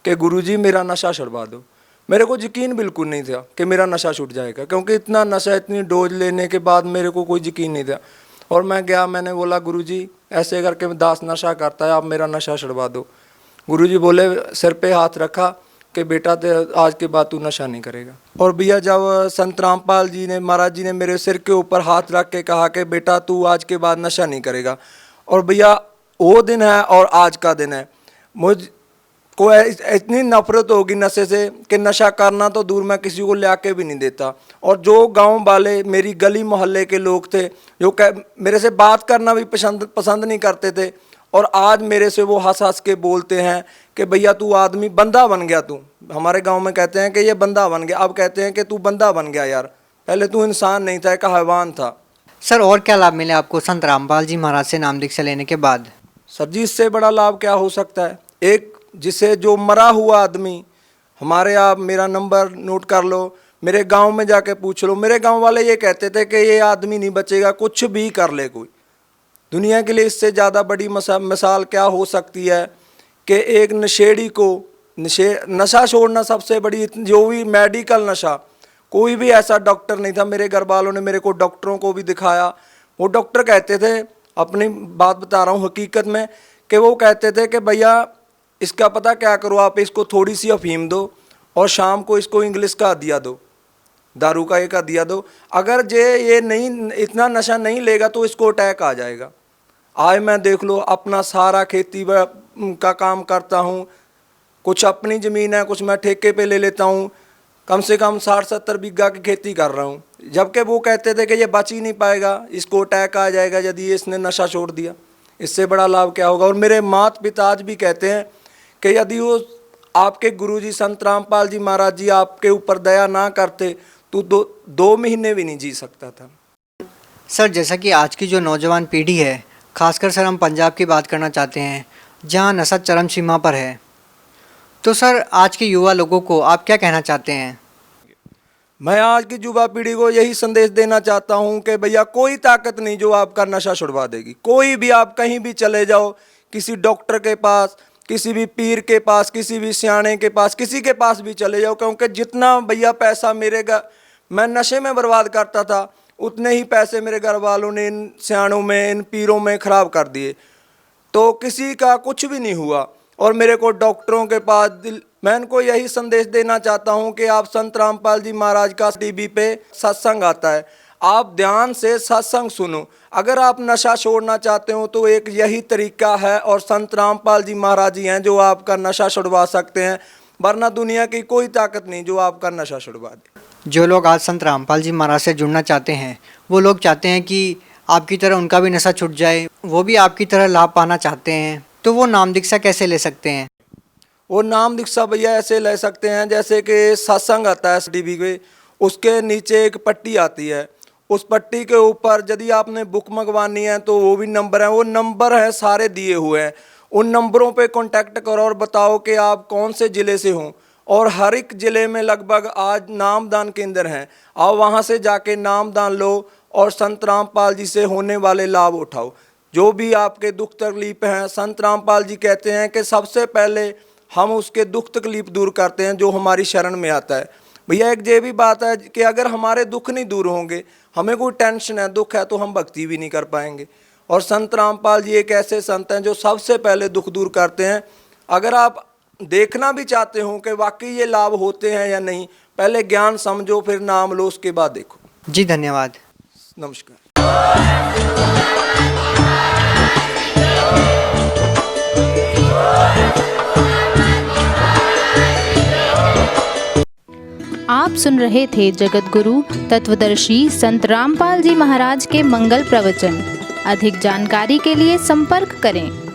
कि गुरुजी मेरा नशा छुड़वा दो। मेरे को यकीन बिल्कुल नहीं था कि मेरा नशा छूट जाएगा, क्योंकि इतना नशा, इतनी डोज लेने के बाद मेरे को कोई यकीन नहीं था। और मैं गया, मैंने बोला गुरुजी ऐसे करके दास नशा करता है, आप मेरा नशा छुड़वा दो। गुरुजी बोले, सिर पे हाथ रखा कि बेटा आज के बाद तू नशा नहीं करेगा। और भैया जब संत रामपाल जी ने, महाराज जी ने मेरे सिर के ऊपर हाथ रख के कहा कि बेटा तू आज के बाद नशा नहीं करेगा, और भैया वो दिन है और आज का दिन है, मुझ को इतनी नफरत होगी नशे से कि नशा करना तो दूर, मैं किसी को ला के भी नहीं देता। और जो गांव वाले, मेरी गली मोहल्ले के लोग थे जो मेरे से बात करना भी पसंद नहीं करते थे, और आज मेरे से वो हंस हंस के बोलते हैं कि भैया तू आदमी बंदा बन गया। तू, हमारे गांव में कहते हैं कि ये बंदा बन गया, अब कहते हैं कि तू बंदा बन गया यार, पहले तू इंसान नहीं था, एक हैवान था। सर और क्या लाभ मिले आपको संत रामपाल जी महाराज से नाम दीक्षा लेने के बाद? सर जी इससे बड़ा लाभ क्या हो सकता है। एक जिसे जो मरा हुआ आदमी, हमारे, आप मेरा नंबर नोट कर लो, मेरे गांव में जाके पूछ लो, मेरे गांव वाले ये कहते थे कि ये आदमी नहीं बचेगा, कुछ भी कर ले कोई। दुनिया के लिए इससे ज़्यादा बड़ी मिसाल क्या हो सकती है कि एक नशेड़ी को नशा छोड़ना सबसे बड़ी, जो भी मेडिकल नशा, कोई भी ऐसा डॉक्टर नहीं था। मेरे घर वालों ने मेरे को डॉक्टरों को भी दिखाया, वो डॉक्टर कहते थे, अपनी बात बता रहा हूँ हकीकत में, कि वो कहते थे कि भैया इसका पता क्या करो, आप इसको थोड़ी सी अफीम दो और शाम को इसको इंग्लिश का दिया दो, दारू का एक दिया दो, अगर ये नहीं, इतना नशा नहीं लेगा तो इसको अटैक आ जाएगा। आज मैं देख लो अपना सारा खेती का काम करता हूँ, कुछ अपनी ज़मीन है, कुछ मैं ठेके पे ले लेता हूँ, कम से कम 60-70 बीघा की खेती कर रहा हूँ। जबकि वो कहते थे कि ये बच ही नहीं पाएगा, इसको अटैक आ जाएगा यदि इसने नशा छोड़ दिया। इससे बड़ा लाभ क्या होगा। और मेरे माता पिता आज भी कहते हैं कि यदि वो आपके गुरुजी संत रामपाल जी महाराज जी आपके ऊपर दया ना करते तो 2 महीने भी नहीं जी सकता था। सर जैसा कि आज की जो नौजवान पीढ़ी है, खासकर सर हम पंजाब की बात करना चाहते हैं जहां नशा चरम सीमा पर है, तो सर आज के युवा लोगों को आप क्या कहना चाहते हैं? मैं आज की युवा पीढ़ी को यही संदेश देना चाहता हूं कि भैया कोई ताकत नहीं जो आपका नशा छुड़वा देगी। कोई भी, आप कहीं भी चले जाओ, किसी डॉक्टर के पास, किसी भी पीर के पास, किसी भी सियाने के पास, किसी के पास भी चले जाओ, क्योंकि जितना भैया पैसा मैं नशे में बर्बाद करता था, उतने ही पैसे मेरे घर वालों ने इन सियानों में, इन पीरों में ख़राब कर दिए, तो किसी का कुछ भी नहीं हुआ। और मेरे को डॉक्टरों के पास मैं इनको यही संदेश देना चाहता हूं कि आप संत रामपाल जी महाराज का टीवी पे सत्संग आता है, आप ध्यान से सत्संग सुनो। अगर आप नशा छोड़ना चाहते हो तो एक यही तरीका है, और संत रामपाल जी महाराज जी हैं जो आपका नशा छुड़वा सकते हैं, वरना दुनिया की कोई ताकत नहीं जो आपका नशा छुड़वा दे। जो लोग आज संत रामपाल जी महाराज से जुड़ना चाहते हैं, वो लोग चाहते हैं कि आपकी तरह उनका भी नशा छूट जाए, वो भी आपकी तरह लाभ पाना चाहते हैं, तो वो नाम दीक्षा कैसे ले सकते हैं? वो नाम दीक्षा भैया ऐसे ले सकते हैं जैसे कि सत्संग आता है टीवी पे, उसके नीचे एक पट्टी आती है, उस पट्टी के ऊपर यदि आपने बुक मंगवानी है तो वो भी नंबर है, वो नंबर है सारे दिए हुए हैं, उन नंबरों पे कांटेक्ट करो और बताओ कि आप कौन से ज़िले से हो। और हर एक ज़िले में लगभग आज नामदान केंद्र हैं, आओ वहाँ से जाके नामदान लो और संत रामपाल जी से होने वाले लाभ उठाओ। जो भी आपके दुख तकलीफ हैं, संत रामपाल जी कहते हैं कि सबसे पहले हम उसके दुख तकलीफ दूर करते हैं जो हमारी शरण में आता है। भैया एक ये भी बात है कि अगर हमारे दुख नहीं दूर होंगे, हमें कोई टेंशन है, दुख है, तो हम भक्ति भी नहीं कर पाएंगे। और संत रामपाल जी एक ऐसे संत हैं जो सबसे पहले दुख दूर करते हैं। अगर आप देखना भी चाहते हो कि वाकई ये लाभ होते हैं या नहीं, पहले ज्ञान समझो, फिर नाम लो, उसके बाद देखो। जी धन्यवाद, नमस्कार। आप सुन रहे थे जगत गुरु तत्वदर्शी संत रामपाल जी महाराज के मंगल प्रवचन। अधिक जानकारी के लिए संपर्क करें